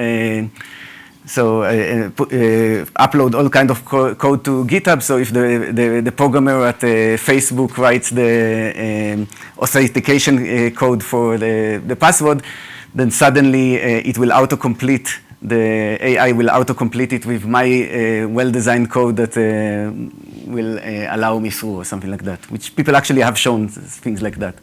Upload all kind of code to GitHub. So if the programmer at Facebook writes the authentication code for the password, then suddenly it will autocomplete. The AI will autocomplete it with my well-designed code that will allow me through, or something like that, which people actually have shown things like that.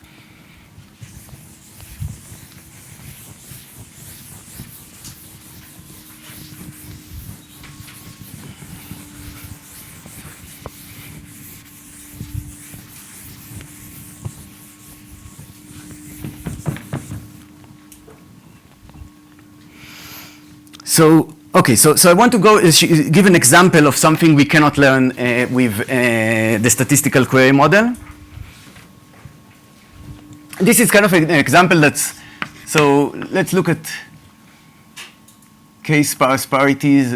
So I want to give an example of something we cannot learn with the statistical query model. This is kind of an example so let's look at k-sparse parities.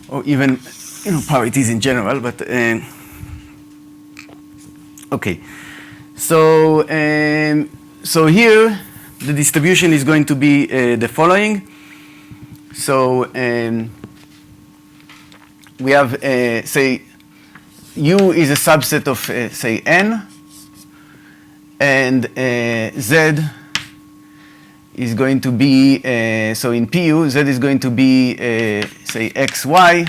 Or even, parities in general, but okay. So here the distribution is going to be the following. So we have say U is a subset of say N, and Z is going to be so in PU Z is going to be say XY,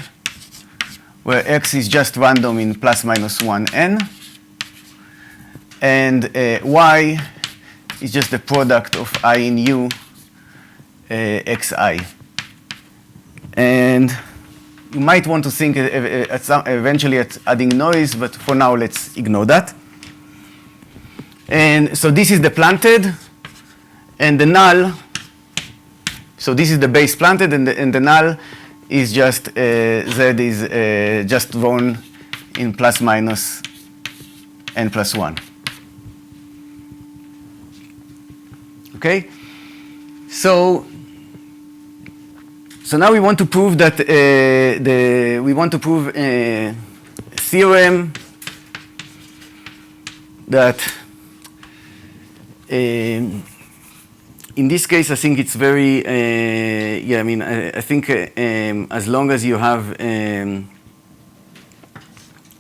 where X is just random in plus minus 1 N. And Y is just the product of I in U, Xi. And you might want to think eventually at adding noise, but for now let's ignore that. And so this is the planted, and the null. So this is the base planted, and the null is just Z is just drawn in plus minus N plus 1. Okay, so now we want to prove that we want to prove a theorem that in this case I think it's very I think as long as you have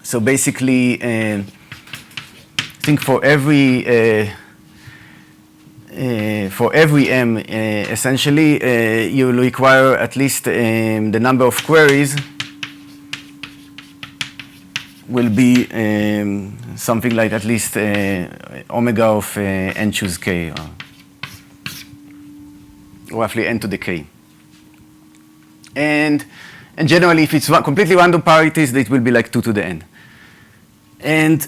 so basically I think for every M, essentially, you will require at least the number of queries will be something like at least omega of n choose k, or roughly n to the k. And And generally, if it's completely random parities, it will be like 2 to the n. And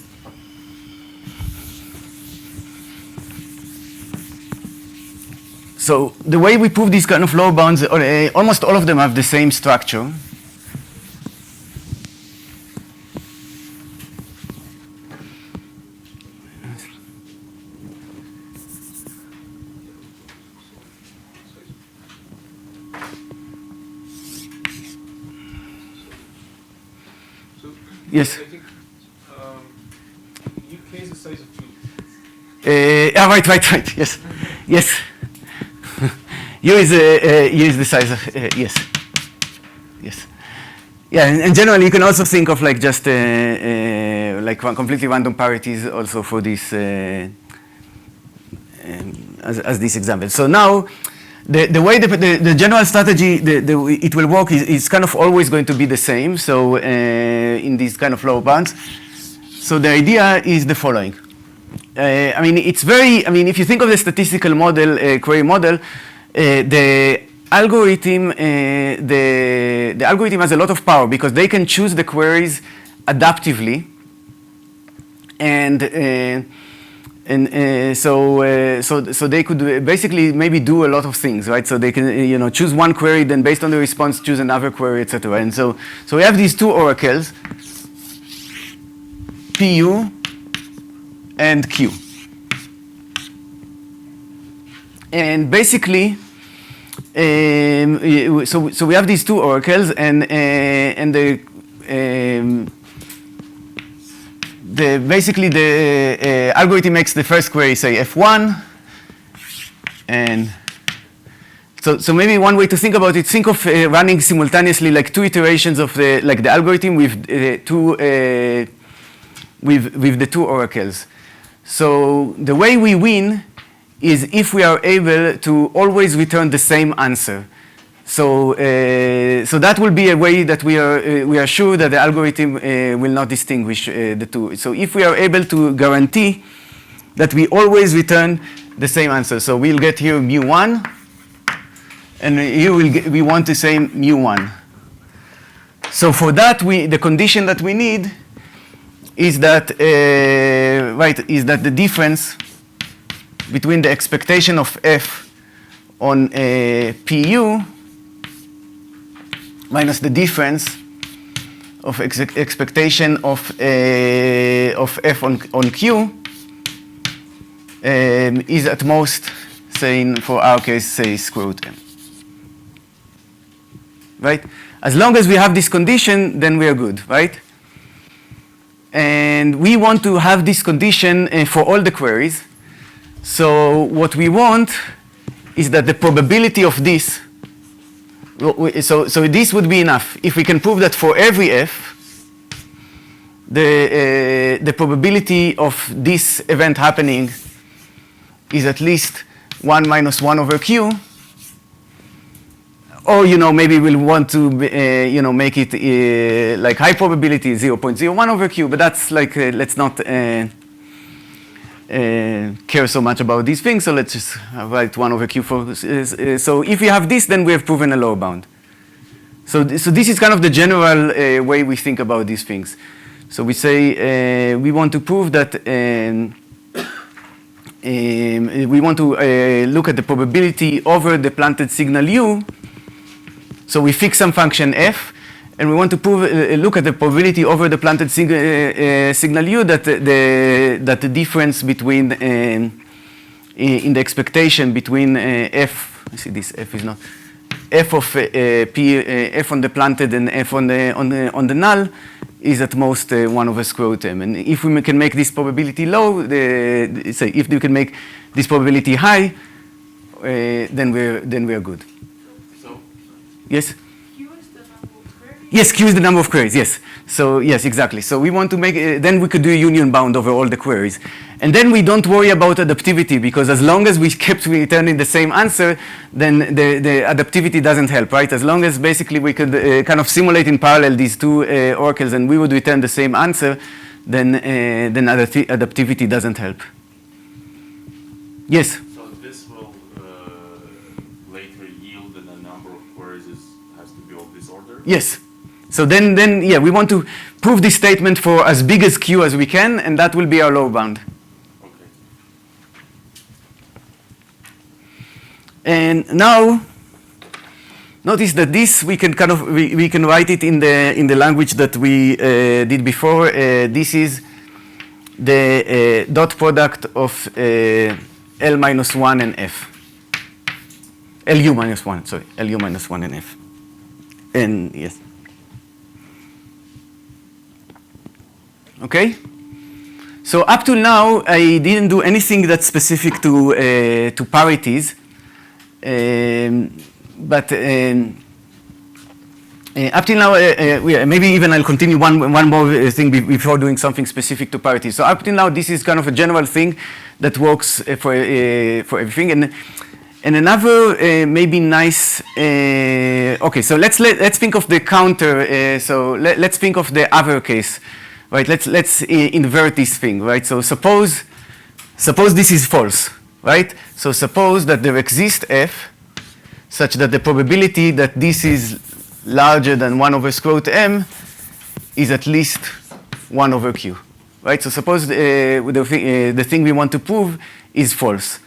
so the way we prove these kind of lower bounds, almost all of them have the same structure. Yes. I think UK is the size of 2. Right. Yes. U is the size of, yes. Yeah, and generally you can also think of like just like completely random parities also for this, as this example. So now, the way the general strategy it will work is kind of always going to be the same. So in these kind of lower bounds. So the idea is the following. If you think of the statistical model, query model, the algorithm has a lot of power because they can choose the queries adaptively, so they could basically maybe do a lot of things, right? So they can choose one query, then based on the response choose another query, etc. And so we have these two oracles, PU and Q. And basically, so we have these two oracles, and basically the algorithm makes the first query say F1, and so maybe one way to think about it, think of running simultaneously like two iterations of the algorithm with the two oracles. So the way we win is if we are able to always return the same answer. So that will be a way that we are sure that the algorithm will not distinguish the two. So if we are able to guarantee that we always return the same answer, so we'll get here mu1, and here we want the same mu1. So for that, the condition that we need is that the difference between the expectation of f on PU minus the difference of expectation of f on Q is at most, say for our case, say square root m. Right? As long as we have this condition, then we are good, right? And we want to have this condition for all the queries. So what we want is that the probability of this, so this would be enough. If we can prove that for every f, the probability of this event happening is at least 1 minus 1 over q, or maybe we'll want to make it like high probability 0.01 over q, but that's like let's not care so much about these things, so let's just write 1 over q for so if we have this, then we have proven a lower bound. So this is kind of the general way we think about these things. So we say we want to prove that we want to look at the probability over the planted signal u. So we fix some function f, and we want to prove, look at the probability over the planted signal u that the difference between in the expectation between f. I see this f is not f of p f on the planted and f on the null is at most 1 over square root m. And if we can make this probability low, say if we can make this probability high, then we are good. Yes? Q is the number of queries? Yes, Q is the number of queries, yes. So, yes, exactly. So we want to make, then we could do a union bound over all the queries. And then we don't worry about adaptivity, because as long as we kept returning the same answer, then the adaptivity doesn't help, right? As long as basically we could kind of simulate in parallel these two oracles and we would return the same answer, then adaptivity doesn't help. Yes? So this will later yield that the number of queries has to be of this order? Yes. So then yeah, we want to prove this statement for as big as Q as we can, and that will be our lower bound. Okay. And now, notice that this we can kind of we can write it in the language that we did before. This is the dot product of L minus 1 and F. LU minus 1, sorry, LU minus 1 and F. And yes. Okay? So up to now, I didn't do anything that's specific to parities. But up till now, maybe even I'll continue one more thing before doing something specific to parities. So up till now, this is kind of a general thing that works for everything. And another maybe nice. Okay, so let's think of the counter. So let's think of the other case, right? Let's invert this thing, right? So suppose this is false, right? So suppose that there exists f such that the probability that this is larger than 1 over square root m is at least 1 over q, right? So suppose the thing we want to prove is false.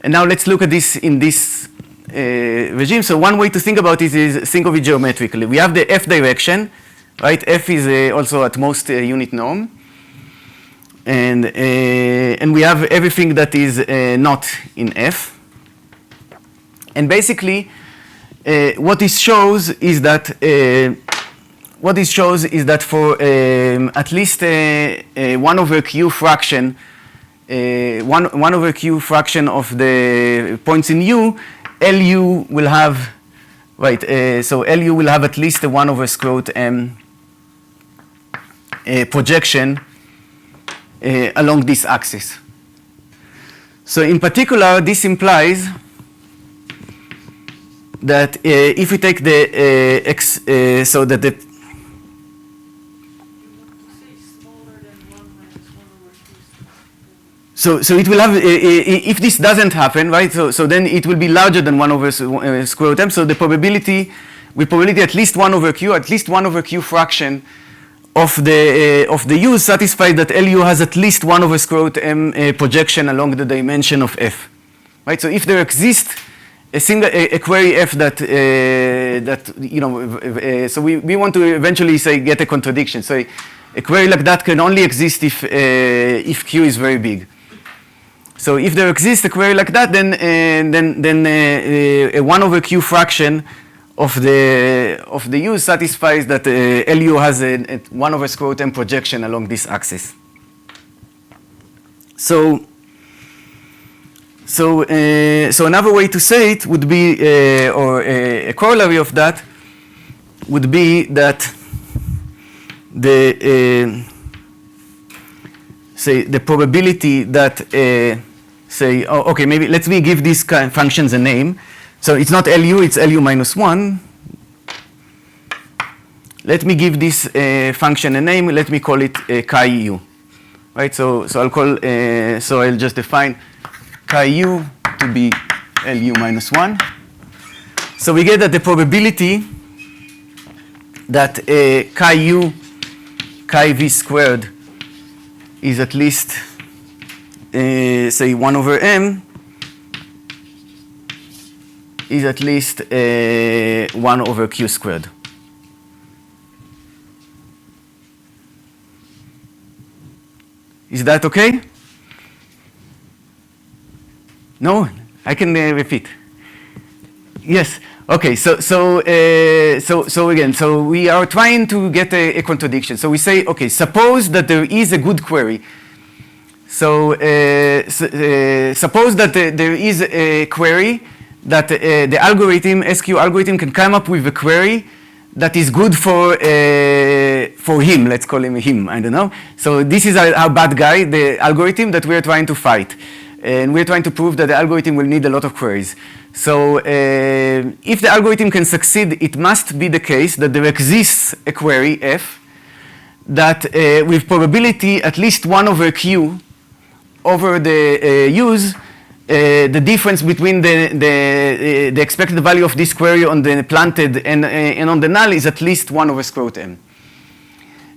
And now let's look at this in this regime. So one way to think about it is think of it geometrically. We have the f direction, right? F is also at most a unit norm. And we have everything that is not in f. And basically, what this shows is that for at least 1 over q fraction, 1 over q fraction of the points in U, LU will have, right, so LU will have at least a 1 over square root m projection along this axis. So in particular, this implies that if we take the x, so that the so it will have if this doesn't happen, right? So then it will be larger than 1 over square root m. So the probability, with probability at least 1 over q, at least 1 over q fraction of the U satisfies that LU has at least 1 over square root m projection along the dimension of f, right? So if there exists a query f that you know, so we want to eventually say get a contradiction. So a query like that can only exist if q is very big. So if there exists a query like that, then a 1 over q fraction of the U satisfies that LU has a 1 over square root m projection along this axis. So another way to say it would be, or a corollary of that would be that say the probability that okay, maybe let me give these functions a name. So it's not LU, it's LU minus 1. Let me give this function a name. Let me call it chi u, right? So I'll call so I'll just define chi u to be LU minus 1. So we get that the probability that chi u chi v squared is at least say 1 over m is at least 1 over q squared. Is that okay? No, I can repeat. Yes. Okay. So again, so we are trying to get a contradiction. So we say, okay, suppose that there is a good query. So suppose that there is a query that the algorithm, SQ algorithm, can come up with a query that is good for him. Let's call him him. I don't know. So this is our bad guy, the algorithm that we are trying to fight. And we're trying to prove that the algorithm will need a lot of queries. So if the algorithm can succeed, it must be the case that there exists a query, f, that with probability at least 1 over q over the U's the difference between the expected value of this query on the planted and on the null is at least 1 over square root m.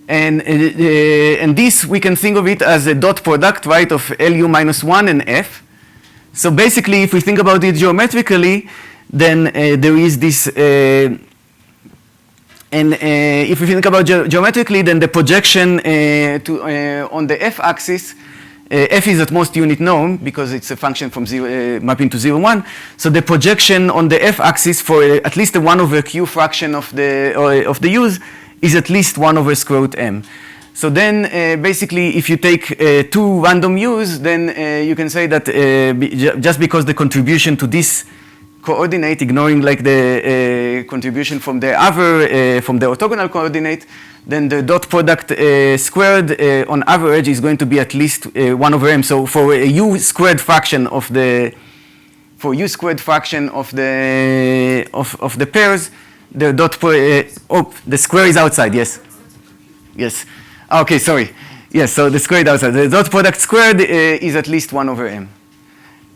And this, we can think of it as a dot product, right, of LU minus 1 and F. So basically, if we think about it geometrically, then there is this, if we think about geometrically, then the projection on the F axis, F is at most unit norm because it's a function from mapping to 0, 1. So the projection on the F axis for at least a 1 over Q fraction of the U's is at least 1 over square root m. So then basically if you take 2 random U's, then you can say that just because the contribution to this coordinate, ignoring like the contribution from the other, from the orthogonal coordinate, then the dot product squared on average is going to be at least 1 over m. So for a U squared fraction of the, of the pairs, the dot, the square is outside, yes. Yes. Okay, sorry. Yes, so the square is outside. The dot product squared is at least 1 over m.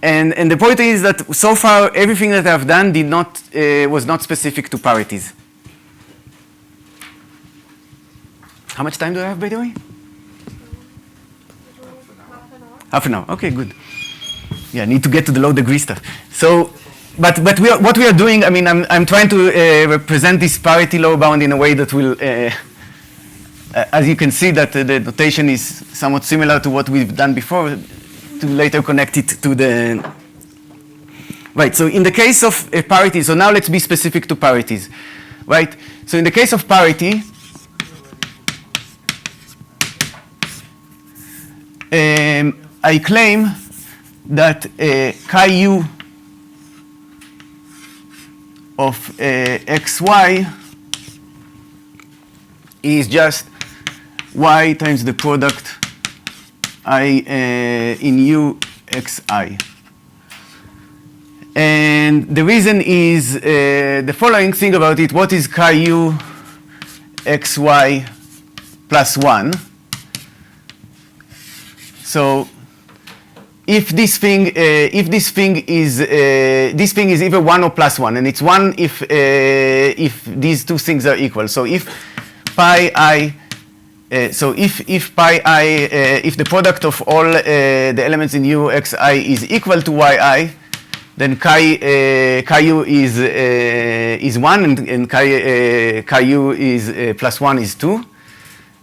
And the point is that so far, everything that I've done did not, was not specific to parities. How much time do I have, by the way? Half an hour. Okay, good. Yeah, I need to get to the low degree stuff. So, but what we are doing, I mean, I'm trying to represent this parity lower bound in a way that will, as you can see, that the notation is somewhat similar to what we've done before, to later connect it to the, right. So in the case of parity, so now let's be specific to parities, right? So in the case of parity, I claim that chi u of xy is just y times the product I in u xi. And the reason is the following. Think about it. What is chi u xy plus 1? So if this thing is either 1 or plus 1, and it's 1 if these two things are equal. So if pi I, if pi I, if the product of all the elements in u xi is equal to yi, then chi u is 1, and chi u is plus 1 is 2,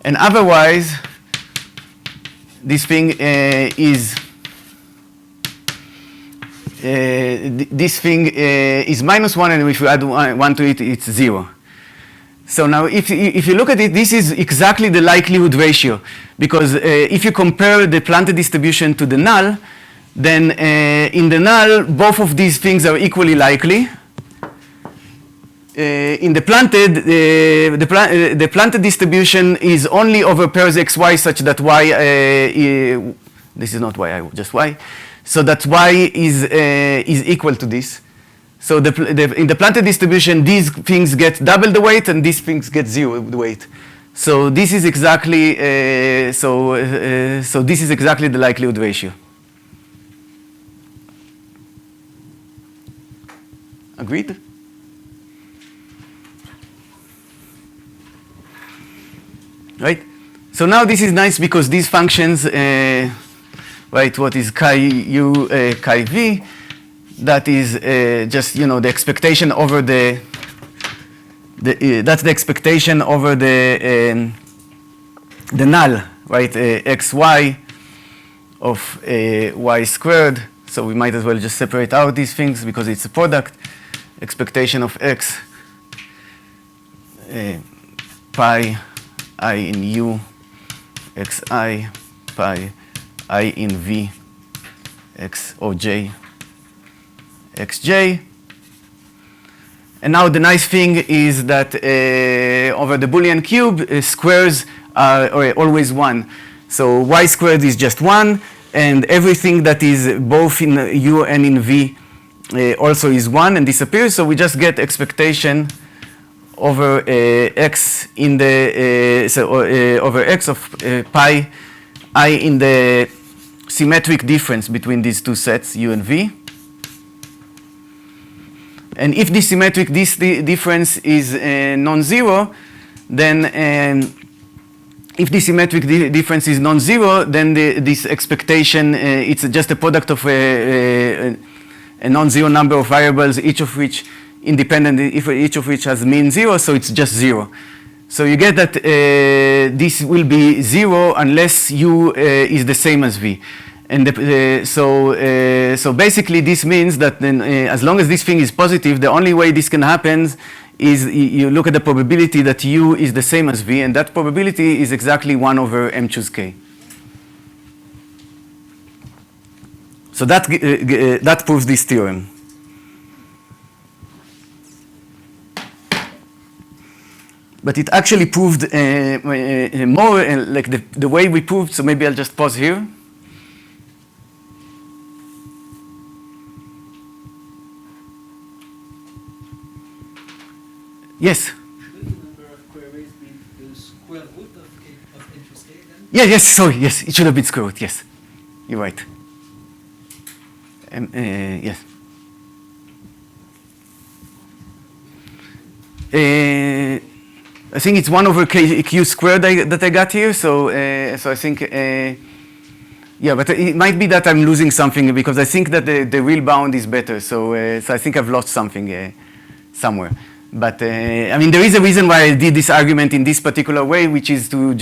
and otherwise this thing is this thing is minus 1, and if you add 1 to it, it's 0. So now if you look at it, this is exactly the likelihood ratio, because if you compare the planted distribution to the null, then in the null, both of these things are equally likely. In the planted, the planted distribution is only over pairs xy such that y, this is not y, just y, so that y is equal to this. So in the planted distribution, these things get double the weight, and these things get 0 the weight. So this is exactly so this is exactly the likelihood ratio. Agreed? Right? So now this is nice because these functions, right, what is chi u, chi v, that is just, you know, the expectation over that's the expectation over the null, right, xy of y squared. So we might as well just separate out these things because it's a product. Expectation of x pi I in u xi pi I in v x or j xj. And now the nice thing is that over the Boolean cube, squares are always 1. So y squared is just 1, and everything that is both in u and in v also is 1 and disappears. So we just get expectation over x in the over x of pi I in the symmetric difference between these two sets, U and V. And if this symmetric difference is non-zero, then if this symmetric difference is non-zero, then this expectation, it's just a product of a non-zero number of variables, each of which independent, if each of which has mean 0, so it's just 0. So you get that this will be 0 unless U is the same as V. And so basically this means that then, as long as this thing is positive, the only way this can happen is you look at the probability that U is the same as V, and that probability is exactly 1 over M choose K. So that proves this theorem. But it actually proved more like the way we proved, so maybe I'll just pause here. Yes? Shouldn't the number of queries be the square root of N choose K then? Yeah, yes, sorry, yes, it should have been square root, yes. You're right. Yes. I think it's 1 over Q squared that I got here, so I think, yeah, but it might be that I'm losing something because I think that the real bound is better, so I think I've lost something somewhere. But I mean, there is a reason why I did this argument in this particular way, which is to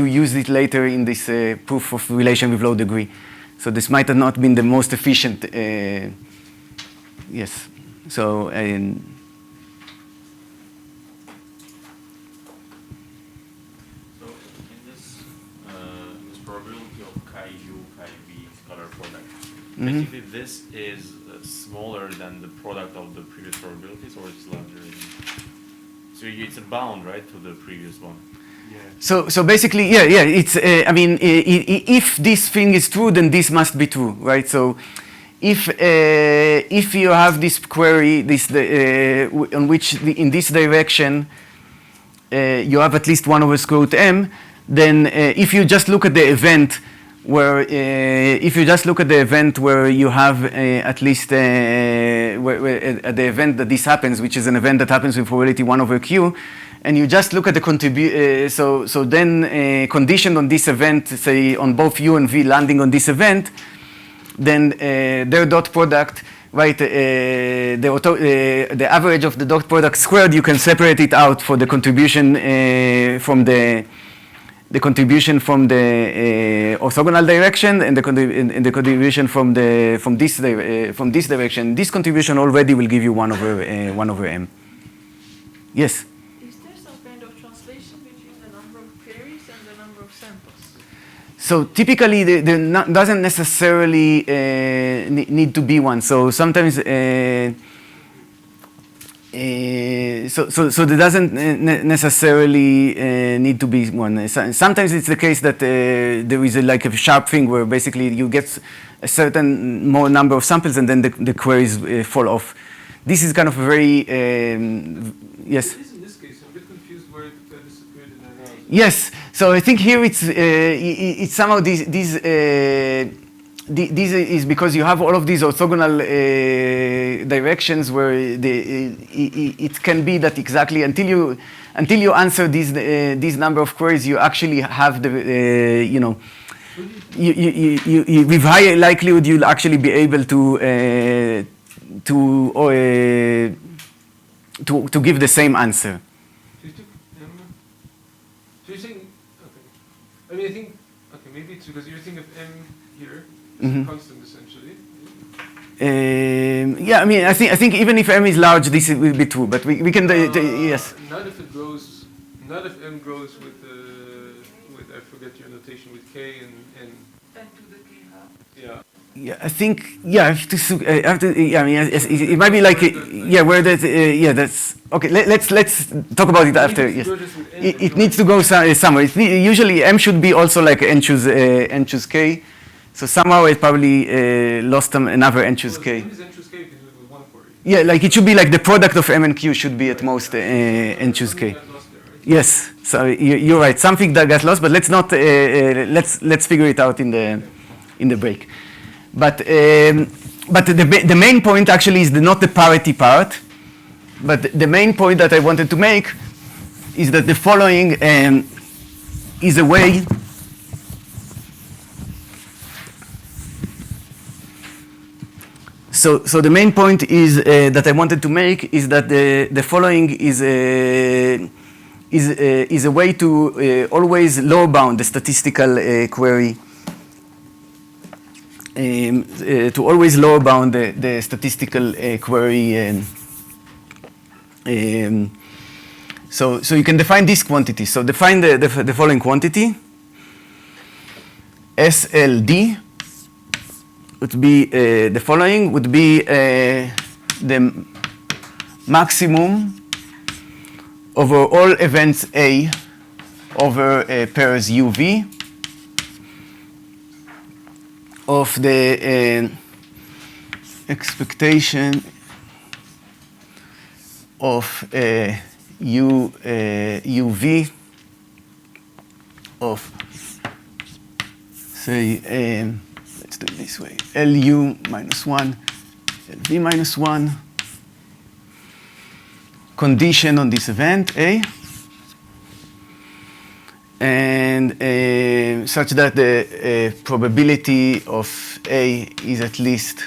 use it later in this proof of relation with low degree. So this might have not been the most efficient. Yes. So. So in this probability of Chi-U, Chi-V scalar product, basically this is smaller than the product of the previous probabilities, or it's larger? So it's a bound, right, to the previous one? Yeah. So basically, yeah, it's, I mean, if this thing is true, then this must be true, right? So if you have this query, on which in this direction, you have at least 1 over square root M, then if you just look at the event where you have at least at the event that this happens, which is an event that happens with probability 1 over Q, and you just look at the so then conditioned on this event, say on both U and V landing on this event, then their dot product, right, the average of the dot product squared, you can separate it out for the contribution from the orthogonal direction and the contribution from this direction. This contribution already will give you 1 over M. Yes. Is there some kind of translation between the number of queries and the number of samples? So typically, there doesn't necessarily need to be one. So sometimes. So there doesn't necessarily need to be one. Sometimes it's the case that there is like a sharp thing where basically you get a certain more number of samples and then the queries fall off. This is kind of a very, yes? It is in this case. I'm a bit confused where it disappeared in our analysis. Yes. So I think here it's somehow this is because you have all of these orthogonal directions where it can be that exactly until you answer this number of queries, you actually have the with high likelihood you'll actually be able to give the same answer. So you're saying, okay. I mean, I think, okay, maybe it's because you're thinking of M here. Constant essentially. Yeah, I mean, I think even if M is large, this will be true. But we can yes. Not if it grows. Not if M grows with I forget your notation with K and. 10 to the K half. Yeah. Yeah, I think yeah. I have to. Yeah, I mean, it might be like yeah, where that. Yeah, that's okay. Let's talk about it after. Yes, it needs to go somewhere. Usually M should be also like N choose K. So somehow it probably lost another N choose K. M is N choose K, you can do it with one query. Yeah, like it should be like the product of M and Q should be at most N choose K. Yes, so you're right. Something that got lost, but let's not let's figure it out in in the break. But the main point actually is not the parity part, but the main point that I wanted to make is that the following is a way So the main point is that I wanted to make is that the following is a way to always lower bound the statistical query, to always lower bound the statistical query. So you can define this quantity. So define the following quantity. SLD would be the following would be the maximum over all events A over pairs UV of the expectation of UV of, say, let's do it this way, LU minus 1, LV minus 1, condition on this event, A, and such that the probability of A is at least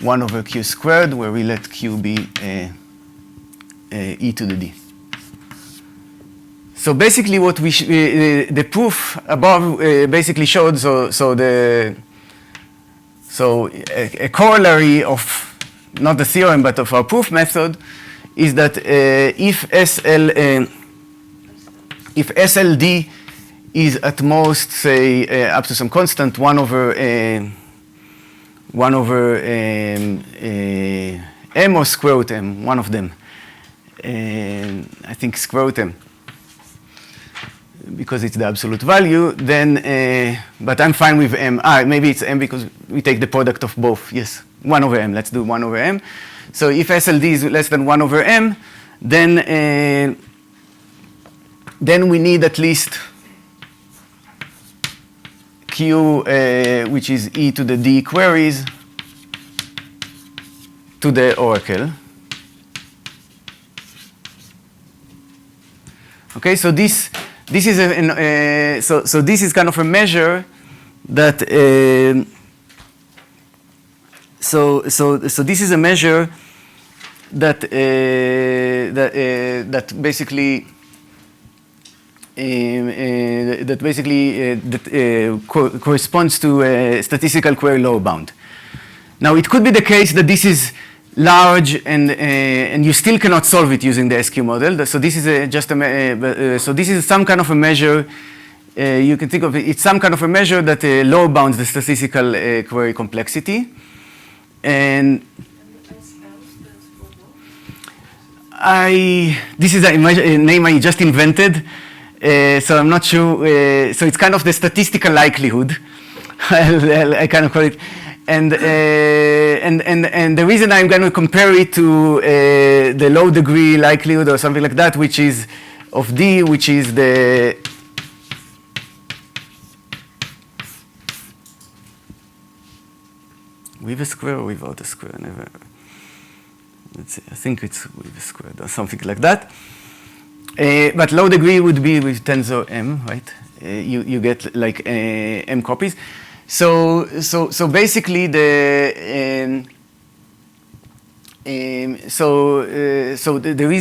1 over Q squared, where we let Q be e to the d. So basically what we the proof above basically showed, a corollary of, not the theorem, but of our proof method, is that if SLD is at most, say, up to some constant, 1 over m or square root m, one of them, I think square root m, because it's the absolute value, then, but I'm fine with m. Maybe it's m because we take the product of both. Yes, 1 over m. Let's do 1 over m. So if SLD is less than 1 over m, then we need at least Q, which is e to the d queries to the oracle. Okay, so this is so this is kind of a measure that so this is a measure that that basically corresponds to a statistical query lower bound. Now it could be the case that this is large and you still cannot solve it using the SQ model. So this is so this is some kind of a measure. You can think of it. It's some kind of a measure that lower bounds the statistical query complexity. And this is a name I just invented. So I'm not sure. So it's kind of the statistical likelihood. I kind of call it. And the reason I'm going to compare it to the low degree likelihood or something like that, which is of D, which is the with a square or without a square. Never. Let's see. I think it's with a square or something like that. But low degree would be with tensor M, right? You get like M copies. So basically there is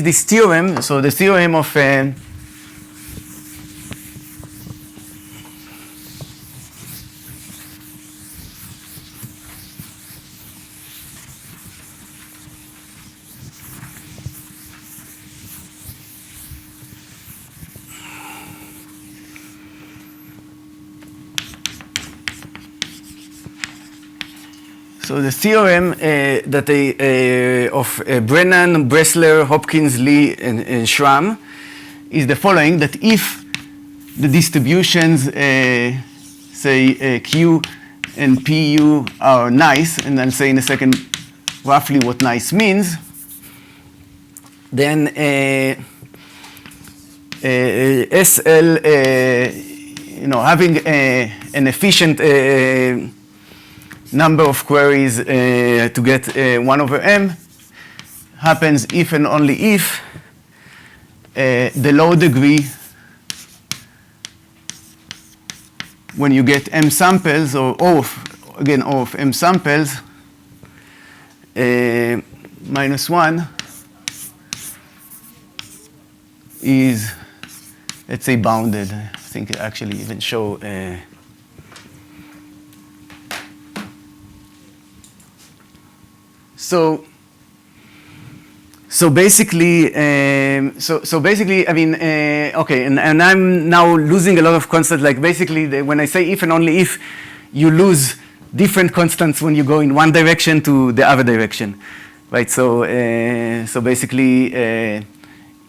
this theorem. So the theorem of so the theorem that of Brennan, Bressler, Hopkins, Lee, and Schramm is the following: that if the distributions, say Q and PU, are nice, and I'll say in a second roughly what nice means, then SL, having an efficient number of queries to get 1 over m happens if and only if the low degree, when you get m samples, or O of m samples, minus 1 is, let's say, bounded. I think it actually even show So basically, I mean, okay, and I'm now losing a lot of constants. Like basically, when I say if and only if, you lose different constants when you go in one direction to the other direction, right? So basically,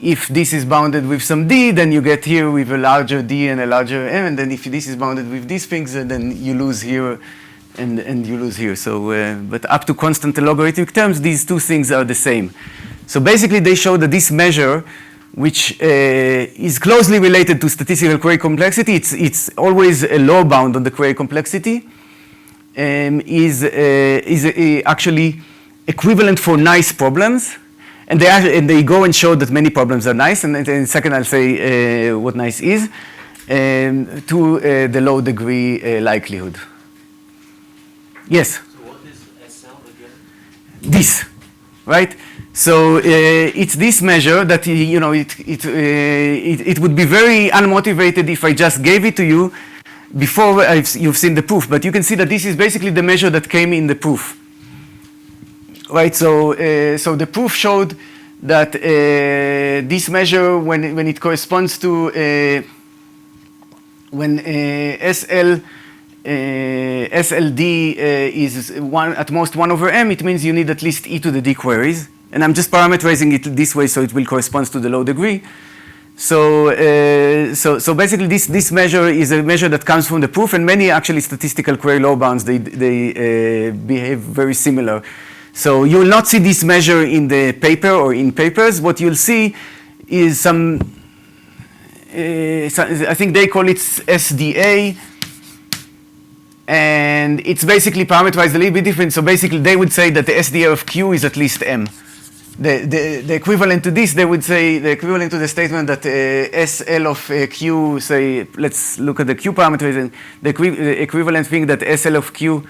if this is bounded with some d, then you get here with a larger d and a larger m, and then if this is bounded with these things, then you lose here and you lose here. So, but up to constant logarithmic terms, these two things are the same. So basically, they show that this measure, which is closely related to statistical query complexity, it's always a lower bound on the query complexity, is actually equivalent for nice problems. And they go and show that many problems are nice. And in a second, I'll say what nice is, to the low degree likelihood. Yes? So what is SL again? This, right? So it's this measure that, you know, it would be very unmotivated if I just gave it to you before you've seen the proof. But you can see that this is basically the measure that came in the proof. Right, so the proof showed that this measure, when it corresponds to when SLD is at most 1 over m, it means you need at least e to the d queries. And I'm just parameterizing it this way so it will correspond to the low degree. So basically this measure is a measure that comes from the proof, and many actually statistical query low bounds, they behave very similar. So you will not see this measure in the paper or in papers. What you'll see is some I think they call it SDA, and it's basically parameterized a little bit different. So basically they would say that the SDA of Q is at least M. The equivalent to this, they would say, the equivalent to the statement that SL of Q, say, let's look at the Q parameters, and the equivalent thing that SL of Q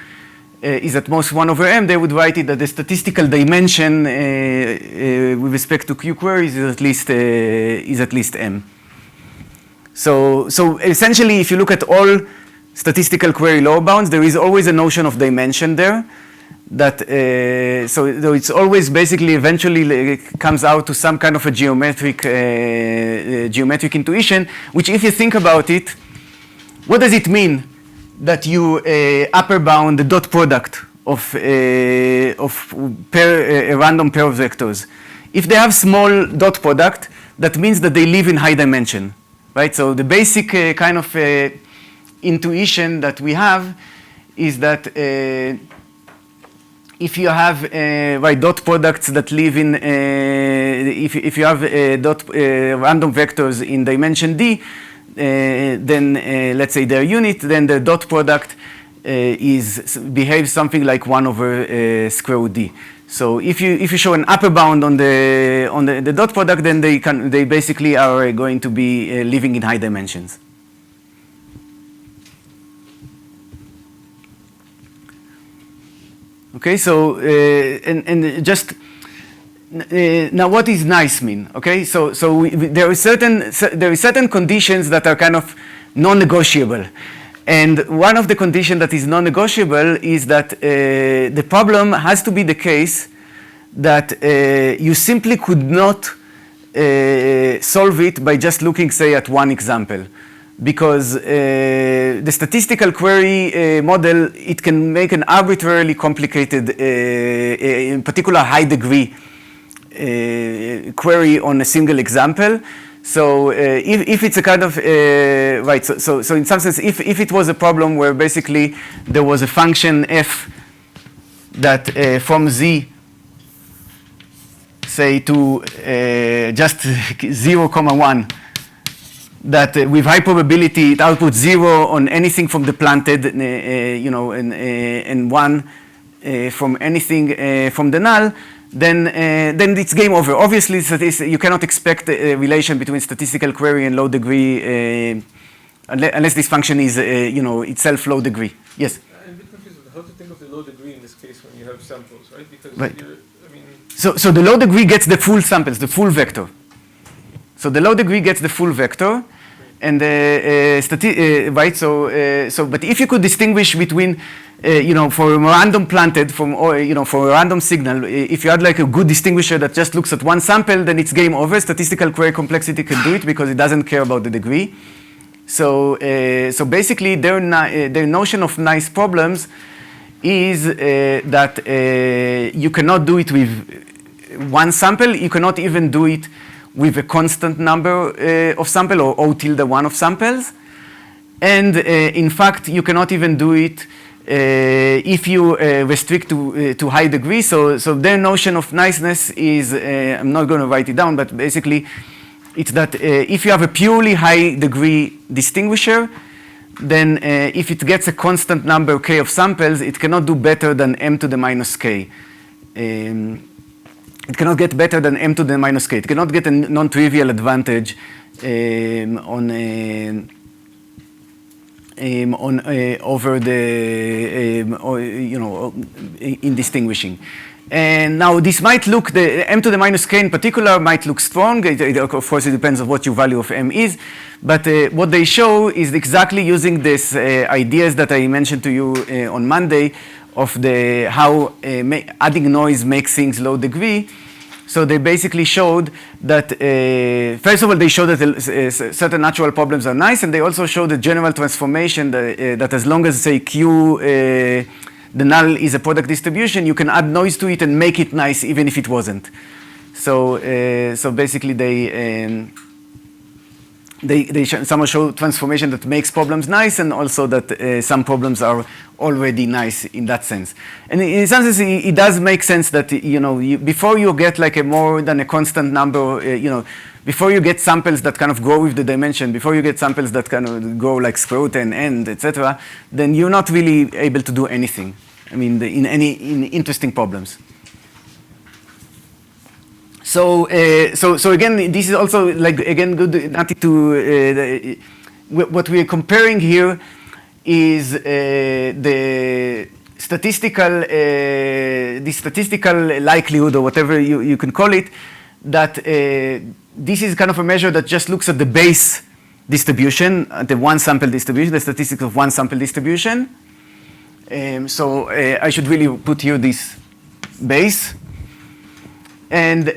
is at most 1 over m, they would write it that the statistical dimension with respect to Q queries is at least m. So essentially, if you look at all statistical query lower bounds, there is always a notion of dimension there. That so it's always basically eventually comes out to some kind of a geometric intuition. Which, if you think about it, what does it mean that you upper bound the dot product of a random pair of vectors? If they have small dot product, that means that they live in high dimension, right? So the basic kind of intuition that we have is that if you have dot products that live in, if you have random vectors in dimension d, then let's say their unit, then the dot product behaves something like 1 over square root d. So if you show an upper bound on the dot product, then they basically are going to be living in high dimensions. Okay, so and just now, what does nice mean? Okay, so there is certain conditions that are kind of non-negotiable, and one of the conditions that is non-negotiable is that the problem has to be the case that you simply could not solve it by just looking, say, at one example. Because the statistical query model, it can make an arbitrarily complicated, in particular high degree query on a single example. So if it's a kind of, so in some sense, if it was a problem where basically there was a function f that from z, say to just 0, 1, that with high probability it outputs 0 on anything from the planted, you know, and 1 from anything from the null, then it's game over. Obviously, you cannot expect a relation between statistical query and low degree unless this function is, you know, itself low degree. Yes? I'm a bit confused with how to think of the low degree in this case when you have samples, right? Because Right. I mean... So the low degree gets the full samples, the full vector. So the low degree gets the full vector. And right, so but if you could distinguish between, you know, for a random planted from, or you know, for a random signal, if you had like a good distinguisher that just looks at one sample, then it's game over. Statistical query complexity can do it because it doesn't care about the degree. So so basically, their notion of nice problems is that you cannot do it with one sample. You cannot even do it with a constant number of sample or O tilde 1 of samples. And in fact, you cannot even do it if you restrict to high degree. So their notion of niceness is, I'm not going to write it down, but basically it's that if you have a purely high degree distinguisher, then if it gets a constant number k of samples, it cannot do better than m to the minus k. It cannot get better than m to the minus k. It cannot get a non-trivial advantage over the you know, in distinguishing. And now this might look, the m to the minus k in particular might look strong. Of course, it depends on what your value of m is. But what they show is exactly using these ideas that I mentioned to you on Monday of the how adding noise makes things low degree. So they basically showed that, first of all, they showed that certain natural problems are nice, and they also showed a general transformation that as long as, say, Q, the null is a product distribution, you can add noise to it and make it nice even if it wasn't. So, so basically they somehow show transformation that makes problems nice, and also that some problems are already nice in that sense. And in some sense, it does make sense that, you know, before you get like a more than a constant number, you know, before you get samples that kind of grow with the dimension, before you get samples that kind of grow like square root and end, etc., then you're not really able to do anything. I mean, in interesting problems. So, so again, this is also like again good. Not to what we are comparing here is the statistical likelihood, or whatever you can call it, that this is kind of a measure that just looks at the base distribution, the one sample distribution, the statistics of one sample distribution. So I should really put here this base. And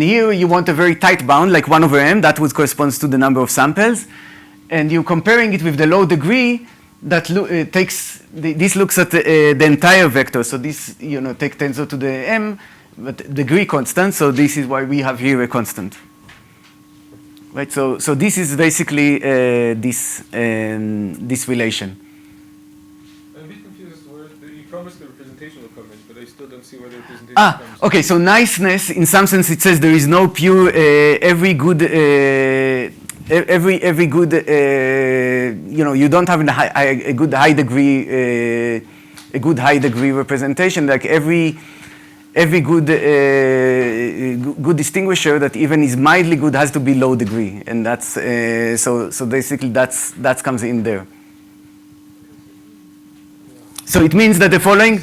here you want a very tight bound, like 1 over m, that would corresponds to the number of samples. And you're comparing it with the low degree that this looks at the entire vector. So this, you know, take tensor to the m, but degree constant. So this is why we have here a constant. Right, so this is basically this relation. I'm a bit confused as to where you promised the representation will come in, but I still don't see where the representation comes. Okay, so niceness, in some sense, it says there is no pure, every good, you know, you don't have a good high degree representation. Like every good good distinguisher that even is mildly good has to be low degree, and that's so basically that comes in there. So it means that the following.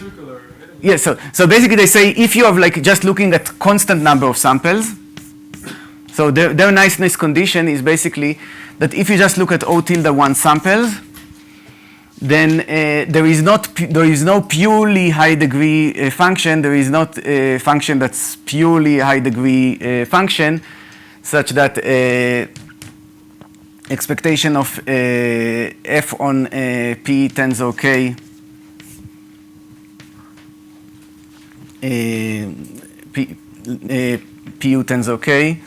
Yes, so basically they say if you have like just looking at constant number of samples, so their niceness condition is basically that if you just look at O tilde 1 samples, then there is no purely high degree function. There is not a function that's purely high degree function, such that expectation of f on p tensor k pu tensor k,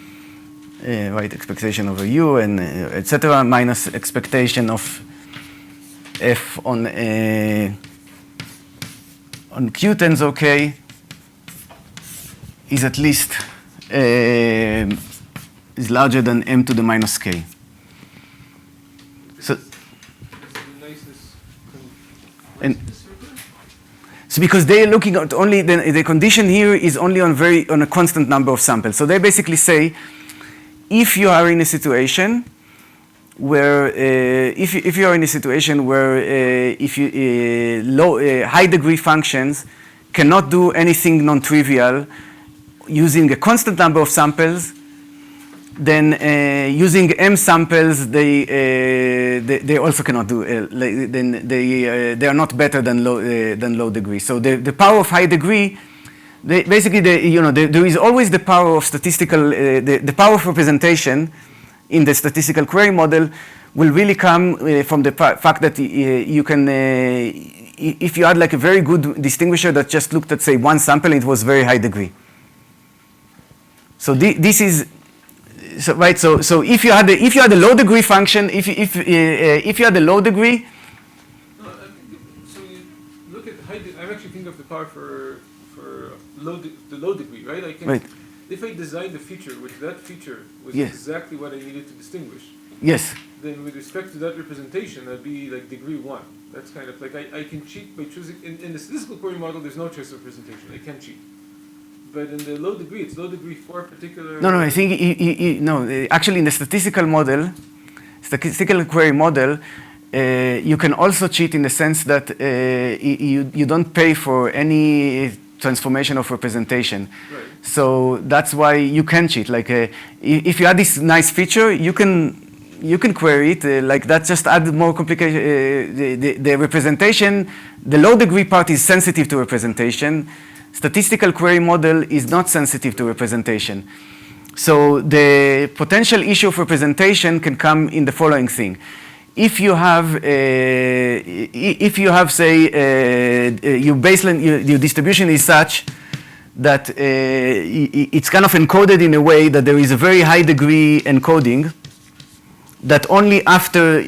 right, expectation over u and etc. minus expectation of f on q tensor k is at least is larger than m to the minus k. So, Is the niceness and so because they're looking at only the condition here is only on a constant number of samples. So they basically say, if you are in a situation where if you are in a situation where if you high degree functions cannot do anything non-trivial using a constant number of samples, then using m samples they also cannot do. Then they are not better than low degree. So the power of high degree, basically there is always the power of statistical the power of representation in the statistical query model will really come from the fact that you can if you had like a very good distinguisher that just looked at say one sample, it was very high degree. So this is so right. So if you had a low degree function, if you had a low degree. No, so you look at I'm actually thinking of the power for the low degree, right? I can, right. If I designed a feature which that feature was yes. exactly what I needed to distinguish. Yes. Then with respect to that representation, that'd be like degree 1. That's kind of like I can cheat by choosing in the statistical query model. There's no choice of representation. I can't cheat. But in the low degree, it's low degree for a particular. No, I think actually in the statistical query model, you can also cheat in the sense that you don't pay for any transformation of representation. Right. So that's why you can cheat. Like if you add this nice feature, you can query it. Like that just add more complication. The representation, the low degree part is sensitive to representation. Statistical query model is not sensitive to representation. So the potential issue of representation can come in the following thing. If you have say, your baseline, your distribution is such that it's kind of encoded in a way that there is a very high degree encoding, that only after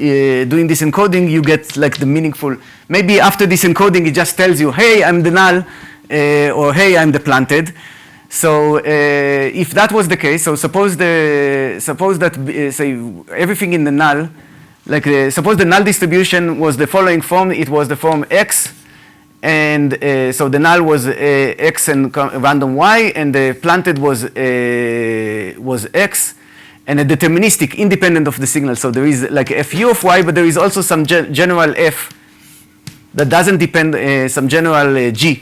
doing this encoding you get like the meaningful, maybe after this encoding it just tells you, hey, I'm the null, or hey, I'm the planted. So if that was the case, so suppose that say everything in the null, like suppose the null distribution was the following form. It was the form x, and so the null was x and random y, and the planted was x, and a deterministic independent of the signal. So there is like a fu of y, but there is also some general f that doesn't depend, some general g.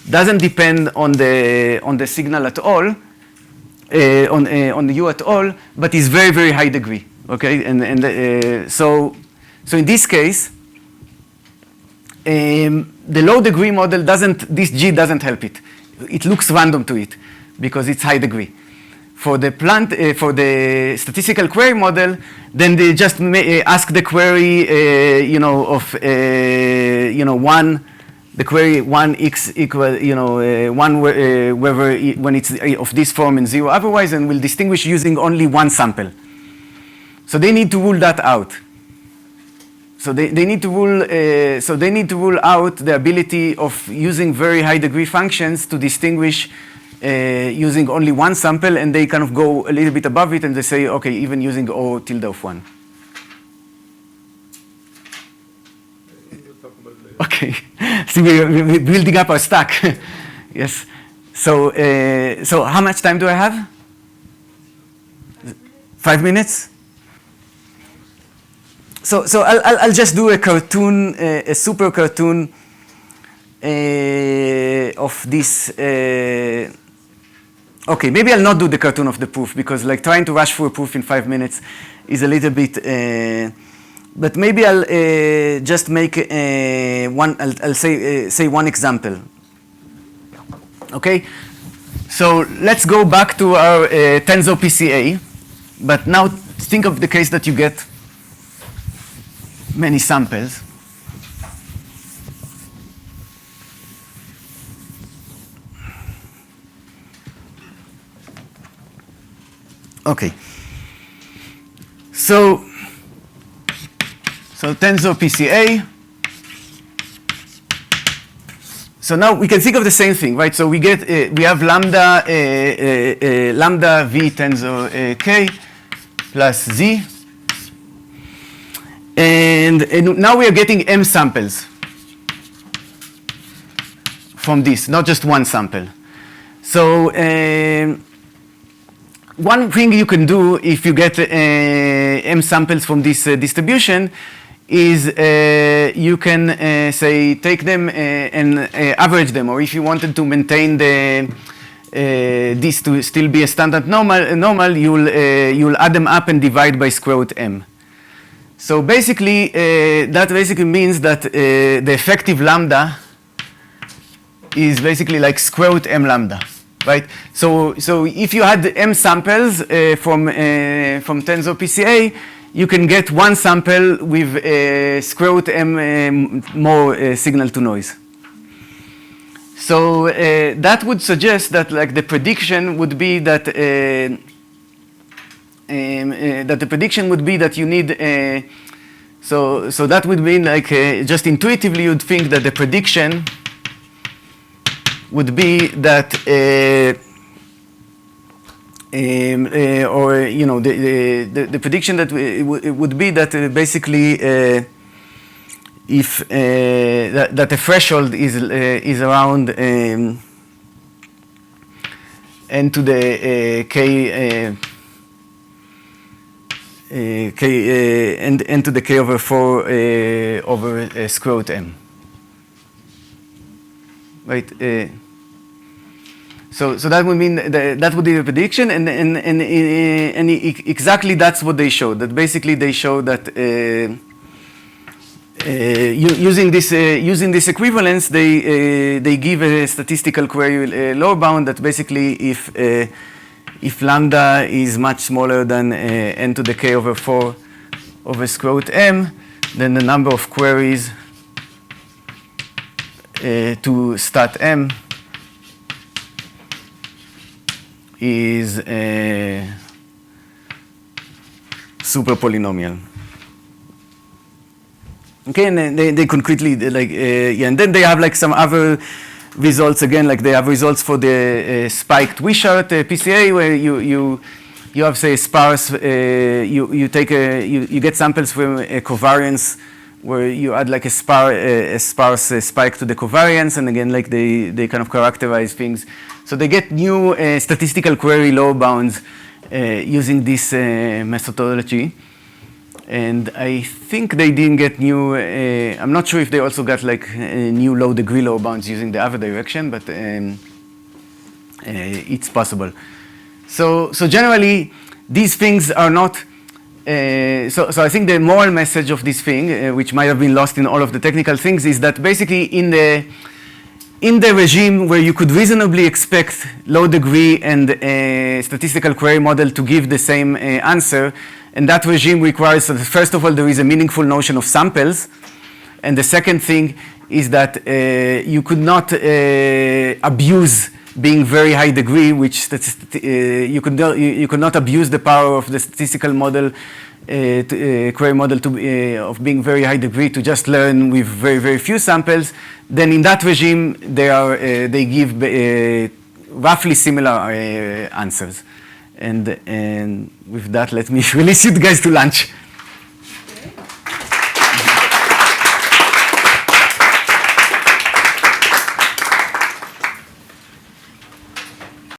Doesn't depend on the signal at all, on the u at all, but is very, very high degree. Okay, and so in this case, the low degree model this g doesn't help it. It looks random to it because it's high degree. For the statistical query model, then they just ask the query, one. The query 1x equal, 1 whether when it's of this form and 0 otherwise, and will distinguish using only one sample. So they need to rule that out. So they need to rule out the ability of using very high degree functions to distinguish using only one sample, and they kind of go a little bit above it and they say, okay, even using O tilde of 1. Okay, so we're building up our stack. Yes. So, so how much time do I have? 5 minutes? So I'll just do a cartoon, a super cartoon of this. Okay, maybe I'll not do the cartoon of the proof because like trying to rush through a proof in 5 minutes is a little bit. But maybe I'll just make one. I'll say one example. Okay, so let's go back to our tensor PCA. But now think of the case that you get many samples. Okay. So tensor PCA. So now we can think of the same thing, right? So we get we have lambda lambda v tensor k plus z, and now we are getting m samples from this, not just one sample. So one thing you can do if you get m samples from this distribution is you can say take them and average them, or if you wanted to maintain this to still be a standard normal, you'll add them up and divide by square root m. So basically, that basically means that the effective lambda is basically like square root m lambda, right? So if you had m samples from tensor PCA, you can get one sample with square root m more signal to noise. So that would suggest that like the prediction would be that that the prediction would be that you need so that would mean like just intuitively you'd think that the prediction would be that or you know the prediction that it would be that basically if that the threshold is around n to the k n to the k over 4 over square root m, right? So that would mean that would be the prediction, and exactly that's what they showed. That basically they show that using this equivalence, they give a statistical query lower bound that basically if lambda is much smaller than n to the k over 4 over square root m, then the number of queries to stat m is super polynomial. Okay, and then they concretely like yeah, and then they have like some other results again, like they have results for the spiked Wishart PCA where you have say sparse you get samples from a covariance where you add like a sparse spike to the covariance, and again like they kind of characterize things. So they get new statistical query lower bounds using this methodology. And I think they didn't get new, I'm not sure if they also got like new low degree lower bounds using the other direction, but it's possible. So generally, these things are not, so I think the moral message of this thing, which might have been lost in all of the technical things, is that basically in the regime where you could reasonably expect low degree and statistical query model to give the same answer, and that regime requires that first of all there is a meaningful notion of samples, and the second thing is that you could not abuse being very high degree, which you could not abuse the power of the statistical model, query model of being very high degree to just learn with very, very few samples. Then in that regime, they give roughly similar answers. And with that, let me release you guys to lunch.